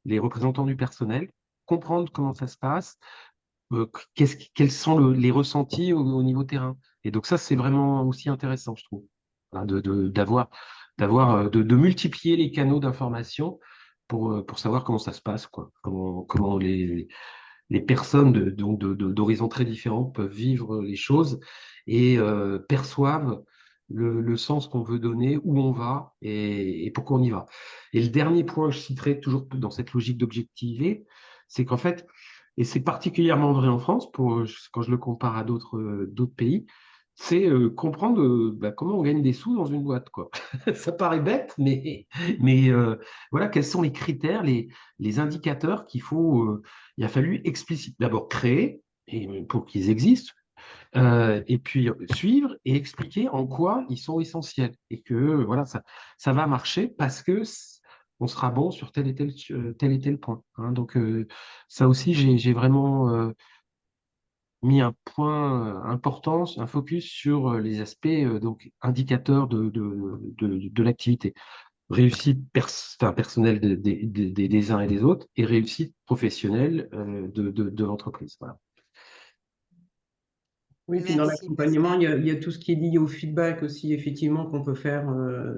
les représentants du personnel, comprendre comment ça se passe, quels sont les ressentis au niveau terrain. Et donc ça, c'est vraiment aussi intéressant, je trouve, hein, d'avoir de multiplier les canaux d'information pour savoir comment ça se passe, quoi. Comment les personnes d'horizons très différents peuvent vivre les choses et perçoivent le sens qu'on veut donner, où on va et pourquoi on y va. Et le dernier point que je citerai toujours dans cette logique d'objectiver, c'est qu'en fait, et c'est particulièrement vrai en France, quand je le compare à d'autres pays, c'est comprendre comment on gagne des sous dans une boîte, quoi. Ça paraît bête, mais voilà, quels sont les critères, les indicateurs il a fallu d'abord créer pour qu'ils existent, et puis suivre et expliquer en quoi ils sont essentiels et que voilà, ça va marcher parce que on sera bon sur tel et tel point, hein. Donc ça aussi, j'ai vraiment mis un point important, un focus sur les aspects donc indicateurs de l'activité. Réussite personnelle des uns et des autres et réussite professionnelle de l'entreprise. Voilà. Oui, puis dans Merci, l'accompagnement, Pascal. il y a tout ce qui est lié au feedback aussi, effectivement, qu'on peut faire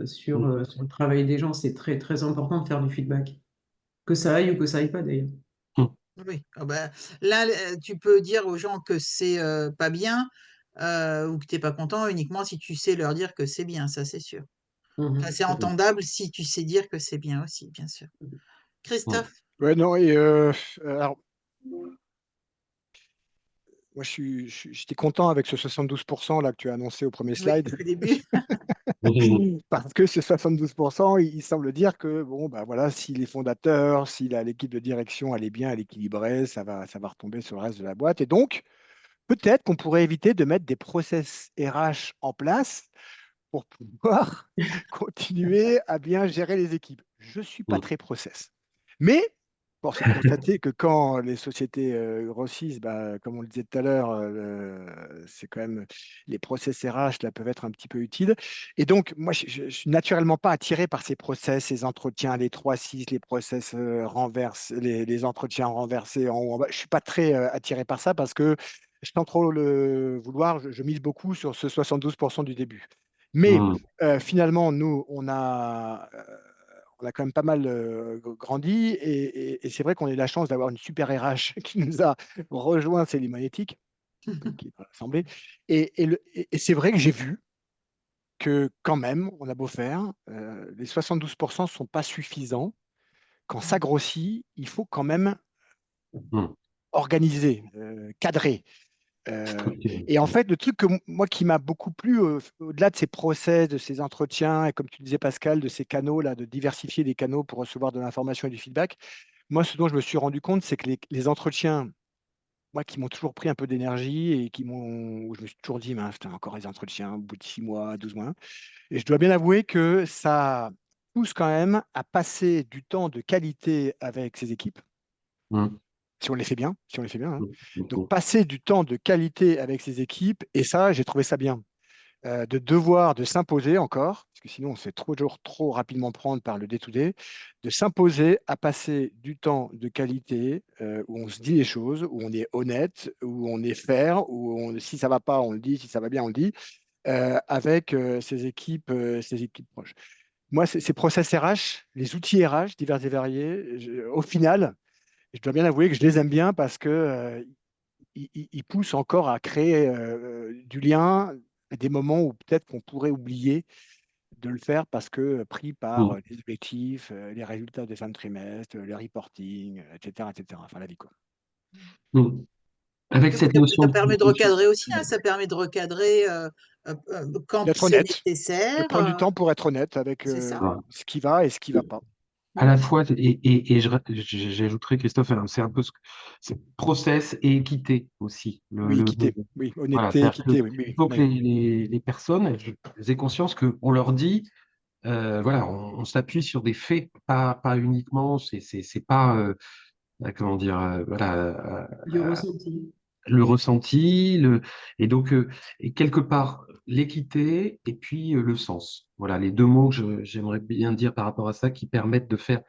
sur le travail des gens. C'est très, très important de faire du feedback. Que ça aille ou que ça aille pas, d'ailleurs. Mm. Oui, ah bah, là, tu peux dire aux gens que c'est pas bien ou que tu n'es pas content uniquement si tu sais leur dire que c'est bien, ça c'est sûr. Enfin, Mhm. c'est entendable si tu sais dire que c'est bien aussi, bien sûr. Mm. Christophe, Ouais, non, et alors, moi, j'étais content avec ce 72% là que tu as annoncé au premier oui, slide, au début. parce que ce 72%, il semble dire que, bon, bah voilà, si les fondateurs, si l'équipe de direction, elle est bien, elle est équilibrée, ça va retomber sur le reste de la boîte. Et donc, peut-être qu'on pourrait éviter de mettre des process RH en place pour pouvoir continuer à bien gérer les équipes. Je ne suis pas Mm. très process. Mais force est de constater que quand les sociétés grossissent, bah, comme on le disait tout à l'heure, c'est quand même les process RH là, peuvent être un petit peu utiles. Et donc, moi, je ne suis naturellement pas attiré par ces process, ces entretiens, les 3-6, les process renversés, les entretiens renversés en haut en bas. Je ne suis pas très attiré par ça parce que sans trop le vouloir, je mise beaucoup sur ce 72% du début. Mais Mm. finalement, nous, on a quand même pas mal grandi et c'est vrai qu'on a eu la chance d'avoir une super RH qui nous a rejoint, c'est l'Humanétique, qui est dans l'Assemblée. Et c'est vrai que j'ai vu que quand même, on a beau faire, les 72% ne sont pas suffisants. Quand ça grossit, il faut quand même Mm. organiser, cadrer. Structuré. Et en fait, le truc moi qui m'a beaucoup plu, au-delà de ces process, de ces entretiens, et comme tu disais Pascal, de ces canaux là, de diversifier les canaux pour recevoir de l'information et du feedback, moi ce dont je me suis rendu compte, c'est que les entretiens, moi qui m'ont toujours pris un peu d'énergie et où je me suis toujours dit, mince, putain, encore les entretiens au bout de 6 mois, 12 mois. Et je dois bien avouer que ça pousse quand même à passer du temps de qualité avec ses équipes, Mm. si on les fait bien, si on les fait bien, hein. Mm. Donc Mm. passer du temps de qualité avec ses équipes, et ça, j'ai trouvé ça bien. De devoir de s'imposer encore, parce que sinon on se fait toujours trop rapidement prendre par le day-to-day, de s'imposer à passer du temps de qualité où on se dit les choses, où on est honnête, où on est fair, si ça va pas, on le dit, si ça va bien, on le dit, avec ses équipes proches. Moi, ces process RH, les outils RH divers et variés, au final, je dois bien avouer que je les aime bien parce que ils poussent encore à créer du lien à des moments où peut-être qu'on pourrait oublier de le faire parce que pris par Mm. les objectifs, les résultats des fins de trimestre, le reporting, etc., etc. Enfin, la vie, quoi. Mm. Avec Oui, puis cette notion ça de permet de notion- recadrer aussi, hein, ça permet de recadrer quand D'être c'est honnête, de nécessaire, prendre du temps pour être honnête avec c'est ça. ce qui va et ce qui ne va pas. à la fois, et j'ajouterais, Christophe, hein, c'est un peu c'est process et équité aussi. Oui, équité, oui, Voilà, honnêteté, c'est-à-dire équité, oui, il oui, faut que oui. les personnes aient conscience qu'on leur dit, voilà, on s'appuie sur des faits, pas uniquement, c'est pas, comment dire, voilà, Du ressenti. le ressenti, et donc, et quelque part, l'équité et puis le sens. Voilà, les deux mots que j'aimerais bien dire par rapport à ça qui permettent de faire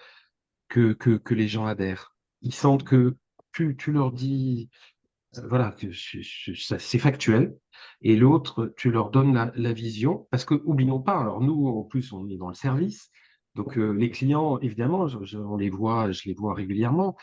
que les gens adhèrent. Ils sentent que tu leur dis voilà, c'est factuel. Et l'autre, tu leur donnes la vision. Parce que, oublions pas, alors nous, en plus, on est dans le service. Donc, les clients, évidemment, je les vois régulièrement.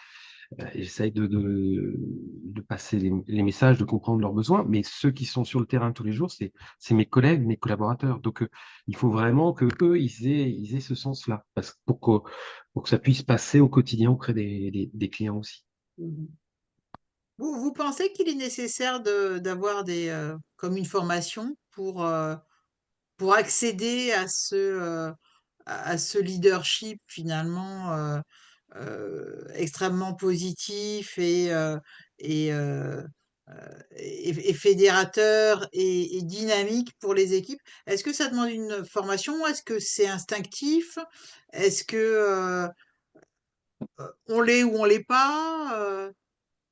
Et j'essaye de passer les messages, de comprendre leurs besoins. Mais ceux qui sont sur le terrain tous les jours, c'est mes collègues, mes collaborateurs. Donc, il faut vraiment que eux, ils aient ce sens-là. Pour que ça puisse passer au quotidien auprès des clients aussi. Mhm. Vous pensez qu'il est nécessaire d'avoir comme une formation pour accéder à ce leadership finalement extrêmement positif et, euh, et fédérateur et dynamique pour les équipes? Est-ce que ça demande une formation? Est-ce que c'est instinctif? Est-ce que on l'est ou on l'est pas?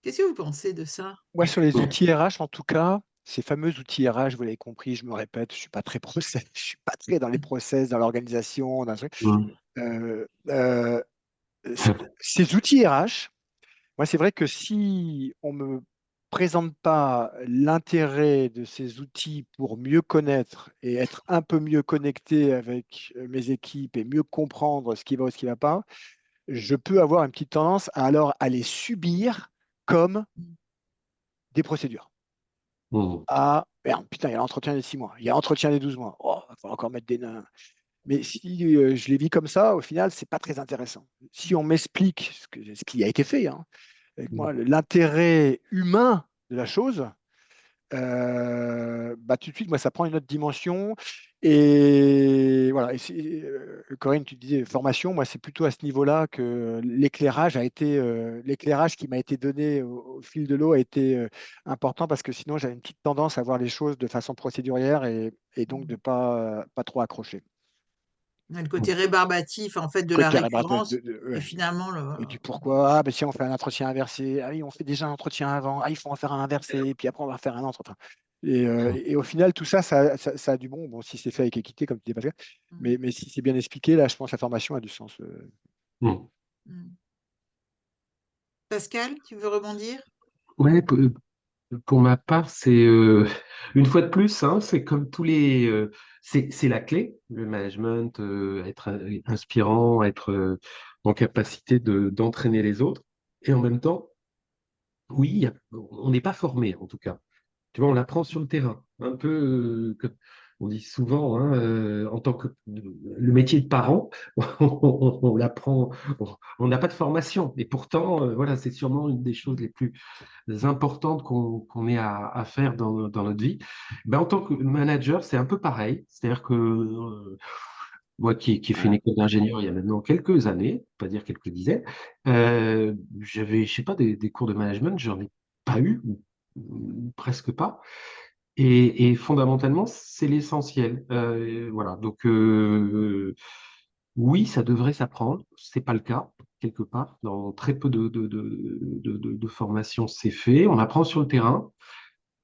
Qu'est-ce que vous pensez de ça? Moi, sur les outils RH, en tout cas, ces fameux outils RH, vous l'avez compris, je me répète, je suis pas très process, je suis pas très dans les process, dans l'organisation, dans un truc. Mm. Euh, euh, ces outils RH, moi, c'est vrai que si on me présente pas l'intérêt de ces outils pour mieux connaître et être un peu mieux connecté avec mes équipes et mieux comprendre ce qui va ou ce qui ne va pas, je peux avoir une petite tendance à alors à les subir comme des procédures. Mm. Ah, merde, putain, il y a l'entretien des 6 mois, il y a l'entretien des 12 mois. Oh, il va encore mettre des nains. Mais si je les vis comme ça, au final, c'est pas très intéressant. Si on m'explique ce qui a été fait, hein, avec moi, l'intérêt humain de la chose, bah, tout de suite, moi, ça prend une autre dimension. Et voilà. Corinne, tu disais formation, moi, c'est plutôt à ce niveau-là que l'éclairage qui m'a été donné au fil de l'eau a été important parce que sinon, j'avais une petite tendance à voir les choses de façon procédurière et donc de pas trop accrocher. Le côté rébarbatif, en fait, de la Côté rébarbatif récurrence et ouais. finalement Et du pourquoi? Ah, ben si on fait un entretien inversé, ah oui, on fait déjà un entretien avant, ah, il faut en faire un inversé, puis après on va faire un entretien. Et au final, tout ça, ça a du bon. Bon, si c'est fait avec équité, comme tu dis, Pascal, mais si c'est bien expliqué, là, je pense que la formation a du sens. Mm. Pascal, tu veux rebondir? Ouais, pour ma part, c'est une fois de plus, hein, c'est comme tous les, c'est la clé, le management, être inspirant, être en capacité d'entraîner les autres. Et en même temps, oui, on n'est pas formé en tout cas. Tu vois, on l'apprend sur le terrain. Un peu, on dit souvent, hein, en tant que le métier de parent, on l'apprend, on n'a pas de formation. Et pourtant, voilà, c'est sûrement une des choses les plus importantes qu'on ait à faire dans notre vie. Ben, en tant que manager, c'est un peu pareil. C'est-à-dire que moi qui ai fait une école d'ingénieur il y a maintenant quelques années, pas dire quelques dizaines, j'avais, je sais pas, des cours de management, j'en ai pas eu, ou presque pas. Et fondamentalement, c'est l'essentiel. Voilà. Donc, oui, ça devrait s'apprendre. C'est pas le cas, quelque part. Dans très peu de formations, c'est fait. On apprend sur le terrain.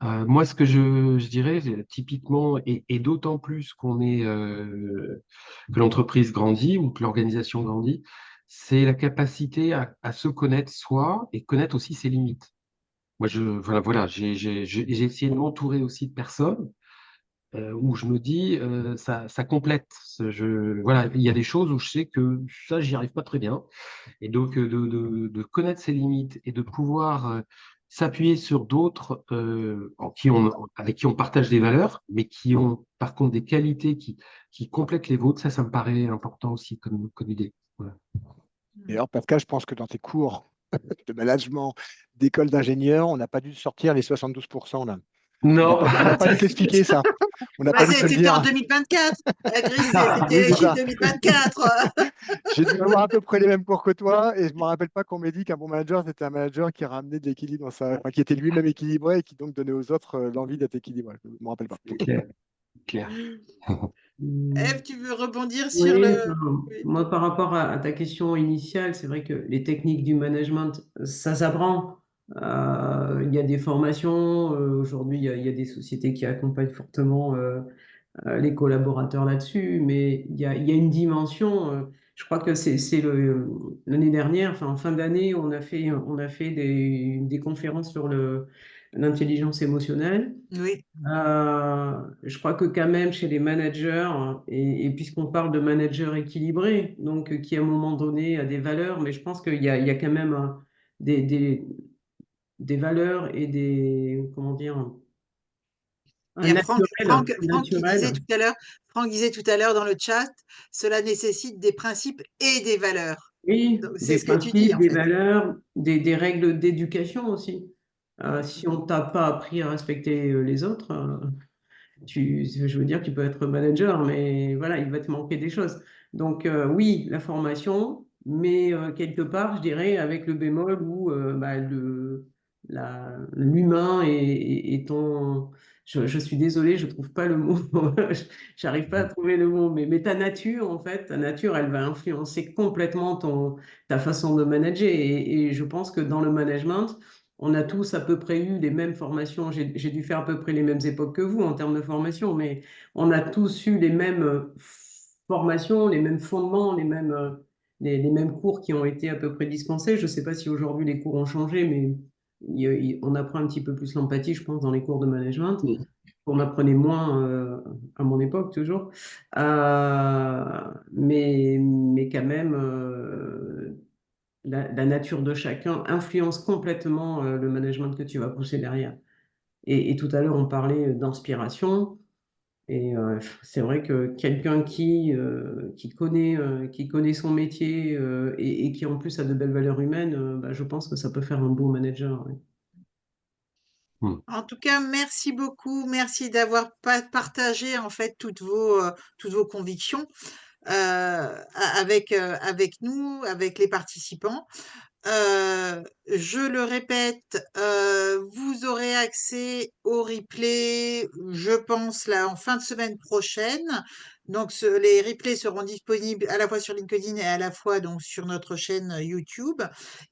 Moi, ce que je dirais, typiquement, et d'autant plus que l'entreprise grandit ou que l'organisation grandit, c'est la capacité à se connaître soi et connaître aussi ses limites. Moi, voilà, j'ai essayé de m'entourer aussi de personnes où je me dis, ça complète. Voilà, il y a des choses où je sais que ça, j'y arrive pas très bien. Et donc, de connaître ses limites et de pouvoir s'appuyer sur d'autres avec qui on partage des valeurs, mais qui ont par contre des qualités qui complètent les vôtres, ça me paraît important aussi comme idée. Voilà. D'ailleurs, Pascal, je pense que dans tes cours de management d'école d'ingénieur, on n'a pas dû sortir les 72% là. Non, On n'a pas dû t'expliquer ça. On n'a Bah, pas dû te le c'était en dire. 2024, Gris, Oui, c'était les c'est chiffres ça. 2024. J'ai dû avoir à peu près les mêmes cours que toi et je ne me rappelle pas qu'on m'ait dit qu'un bon manager, c'était un manager qui ramenait de l'équilibre enfin, qui était lui-même équilibré et qui donc donnait aux autres l'envie d'être équilibré. Je ne me rappelle pas. c'est clair, clair. Eve, tu veux rebondir sur Oui, le... Oui. moi par rapport à ta question initiale, c'est vrai que les techniques du management, ça s'apprend. Il y a des formations, aujourd'hui il y a des sociétés qui accompagnent fortement les collaborateurs là-dessus, mais il y a une dimension, je crois que c'est l'année dernière, enfin en fin d'année, on a fait des conférences sur l'intelligence émotionnelle. Oui. Je crois que quand même chez les managers, et puisqu'on parle de managers équilibrés, donc qui à un moment donné a des valeurs, mais je pense qu'il y a quand même des, des, des valeurs et des, comment dire, un Bien, naturel, naturel. Franck disait tout à l'heure dans le chat, cela nécessite des principes et des valeurs. Oui, Donc, c'est des ce que tu dis principes, en des fait. valeurs, des règles d'éducation aussi. Si on t'a pas appris à respecter les autres, je veux dire, tu peux être manager, mais voilà, il va te manquer des choses. Donc, oui, la formation, mais quelque part, je dirais, avec le bémol où bah, l'humain est ton. Je suis désolée, je trouve pas le mot. J'arrive pas à trouver le mot, mais ta nature, en fait, ta nature, elle va influencer complètement ta façon de manager. Et je pense que dans le management, on a tous à peu près eu les mêmes formations. J'ai dû faire à peu près les mêmes époques que vous en termes de formation, mais on a tous eu les mêmes formations, les mêmes fondements, les mêmes cours qui ont été à peu près dispensés. Je ne sais pas si aujourd'hui les cours ont changé, mais on apprend un petit peu plus l'empathie, je pense, dans les cours de management. On apprenait moins à mon époque, toujours. Mais quand même, la nature de chacun influence complètement le management que tu vas pousser derrière. Et tout à l'heure, on parlait d'inspiration. Et c'est vrai que quelqu'un qui connaît son métier et qui en plus a de belles valeurs humaines, bah, je pense que ça peut faire un bon manager. Ouais. Hmm. En tout cas, merci beaucoup. Merci d'avoir partagé en fait toutes vos convictions avec nous, avec les participants. Je le répète, vous aurez accès au replay, je pense là en fin de semaine prochaine. Donc les replays seront disponibles à la fois sur LinkedIn et à la fois donc sur notre chaîne YouTube.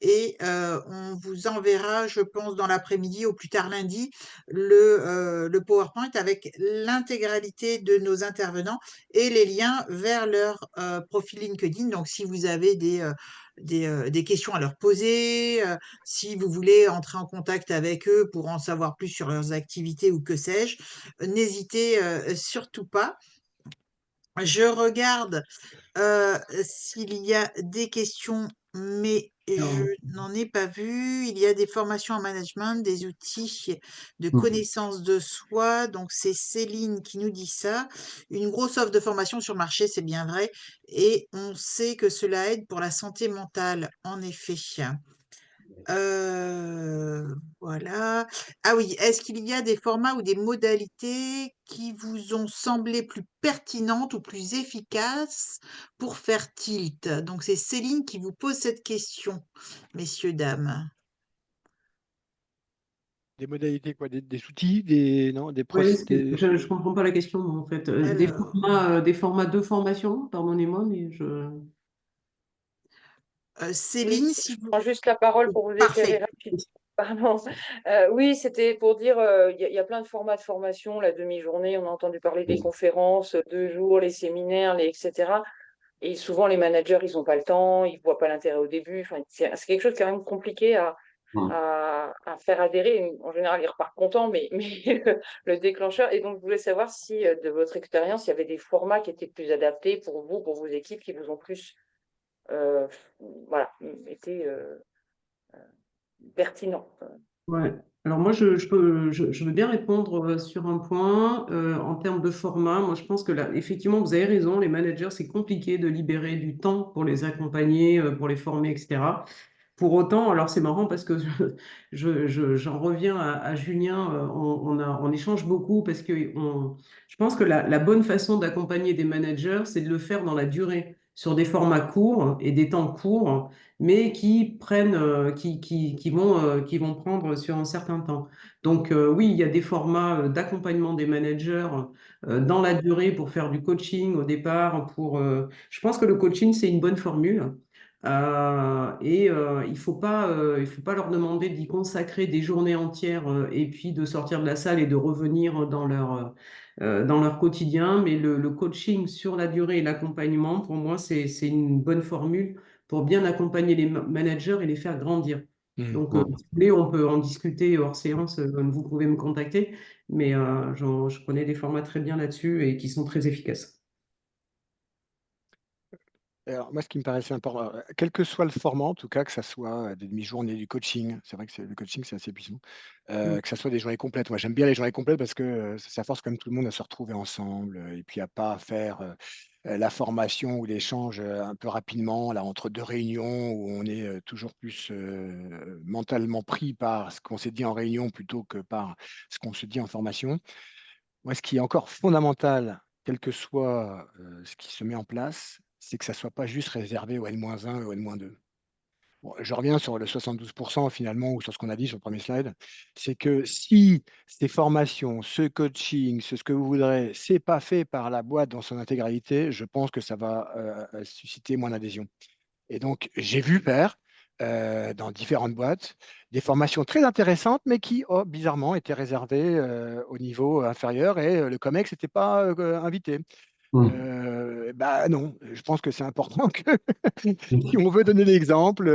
Et on vous enverra, je pense, dans l'après-midi, au plus tard lundi, le PowerPoint avec l'intégralité de nos intervenants et les liens vers leur profil LinkedIn. Donc si vous avez des questions à leur poser, si vous voulez entrer en contact avec eux pour en savoir plus sur leurs activités ou que sais-je, n'hésitez surtout pas. Je regarde s'il y a des questions, mais je Alors, n'en ai pas vu. Il y a des formations en management, des outils de Hmm. connaissance de soi. Donc, c'est Céline qui nous dit ça. Une grosse offre de formation sur le marché, c'est bien vrai. Et on sait que cela aide pour la santé mentale, en effet. Voilà. Ah oui, est-ce qu'il y a des formats ou des modalités qui vous ont semblé plus pertinentes ou plus efficaces pour faire tilt? Donc c'est Céline qui vous pose cette question, messieurs, dames. Des modalités, quoi, des outils, non, ouais, je ne comprends pas la question, moi, en fait. Alors, Des formats de formation, pardonnez-moi, mais Oui, Céline, si je vous... prends juste la parole pour vous éclairer Parfait. rapidement. Pardon. Oui, c'était pour dire, il y a plein de formats de formation, la demi-journée, on a entendu parler des conférences, 2 jours, les séminaires, etc. Et souvent, les managers, ils n'ont pas le temps, ils ne voient pas l'intérêt au début. Enfin, c'est quelque chose quand même compliqué Hmm. à faire adhérer. En général, ils repartent contents, mais le déclencheur. Et donc, je voulais savoir si, de votre expérience, il y avait des formats qui étaient plus adaptés pour vous, pour vos équipes, qui vous ont plus, euh, voilà, été pertinent. ouais. Alors moi, je veux bien répondre sur un point en termes de format. Moi, je pense que là, effectivement, vous avez raison, les managers, c'est compliqué de libérer du temps pour les accompagner, pour les former, etc. Pour autant, alors c'est marrant parce que j'en reviens à Julien, on échange beaucoup parce que je pense que la bonne façon d'accompagner des managers, c'est de le faire dans la durée, sur des formats courts et des temps courts, mais qui prennent, qui vont prendre sur un certain temps. Donc oui, il y a des formats d'accompagnement des managers dans la durée pour faire du coaching au départ. Je pense que le coaching, c'est une bonne formule. Il faut pas leur demander d'y consacrer des journées entières et puis de sortir de la salle et de revenir dans leur quotidien. Mais le coaching sur la durée et l'accompagnement, pour moi, c'est une bonne formule pour bien accompagner les managers et les faire grandir. Donc, Mm. si vous voulez, on peut en discuter hors séance, vous pouvez me contacter, mais je connais des formats très bien là-dessus et qui sont très efficaces. Alors, moi, ce qui me paraissait important, quel que soit le format, en tout cas, que ça soit des demi-journées, du coaching, c'est vrai que le coaching, c'est assez puissant, Mm. que ça soit des journées complètes. Moi, j'aime bien les journées complètes parce que ça force quand même tout le monde à se retrouver ensemble et puis à pas faire la formation ou l'échange un peu rapidement, là, entre deux réunions où on est toujours plus mentalement pris par ce qu'on s'est dit en réunion plutôt que par ce qu'on se dit en formation. Moi, ce qui est encore fondamental, quel que soit ce qui se met en place, c'est que ça ne soit pas juste réservé au N-1 et au N-2. Bon, je reviens sur le 72% finalement, ou sur ce qu'on a dit sur le premier slide. C'est que si ces formations, ce coaching, ce que vous voudrez, ce n'est pas fait par la boîte dans son intégralité, je pense que ça va susciter moins d'adhésion. Et donc, j'ai vu faire dans différentes boîtes des formations très intéressantes, mais qui, oh, bizarrement, étaient réservées au niveau inférieur et le COMEX n'était pas invité. Mm. Bah non, je pense que c'est important que si on veut donner l'exemple,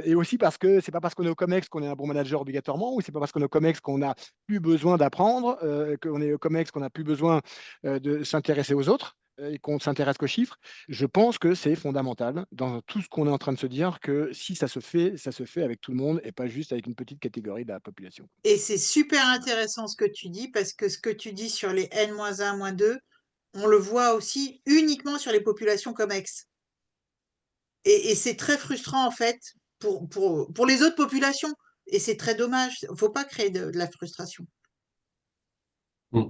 et aussi parce que c'est pas parce qu'on est au COMEX qu'on est un bon manager obligatoirement, ou c'est pas parce qu'on est au COMEX qu'on n'a plus besoin d'apprendre, qu'on est au COMEX qu'on n'a plus besoin de s'intéresser aux autres et qu'on ne s'intéresse qu'aux chiffres. Je pense que c'est fondamental dans tout ce qu'on est en train de se dire que si ça se fait avec tout le monde et pas juste avec une petite catégorie de la population. Et c'est super intéressant ce que tu dis, parce que ce que tu dis sur les N-1, N-2, on le voit aussi uniquement sur les populations COMEX. Et c'est très frustrant, en fait, pour les autres populations. Et c'est très dommage. Il ne faut pas créer de la frustration. Mm.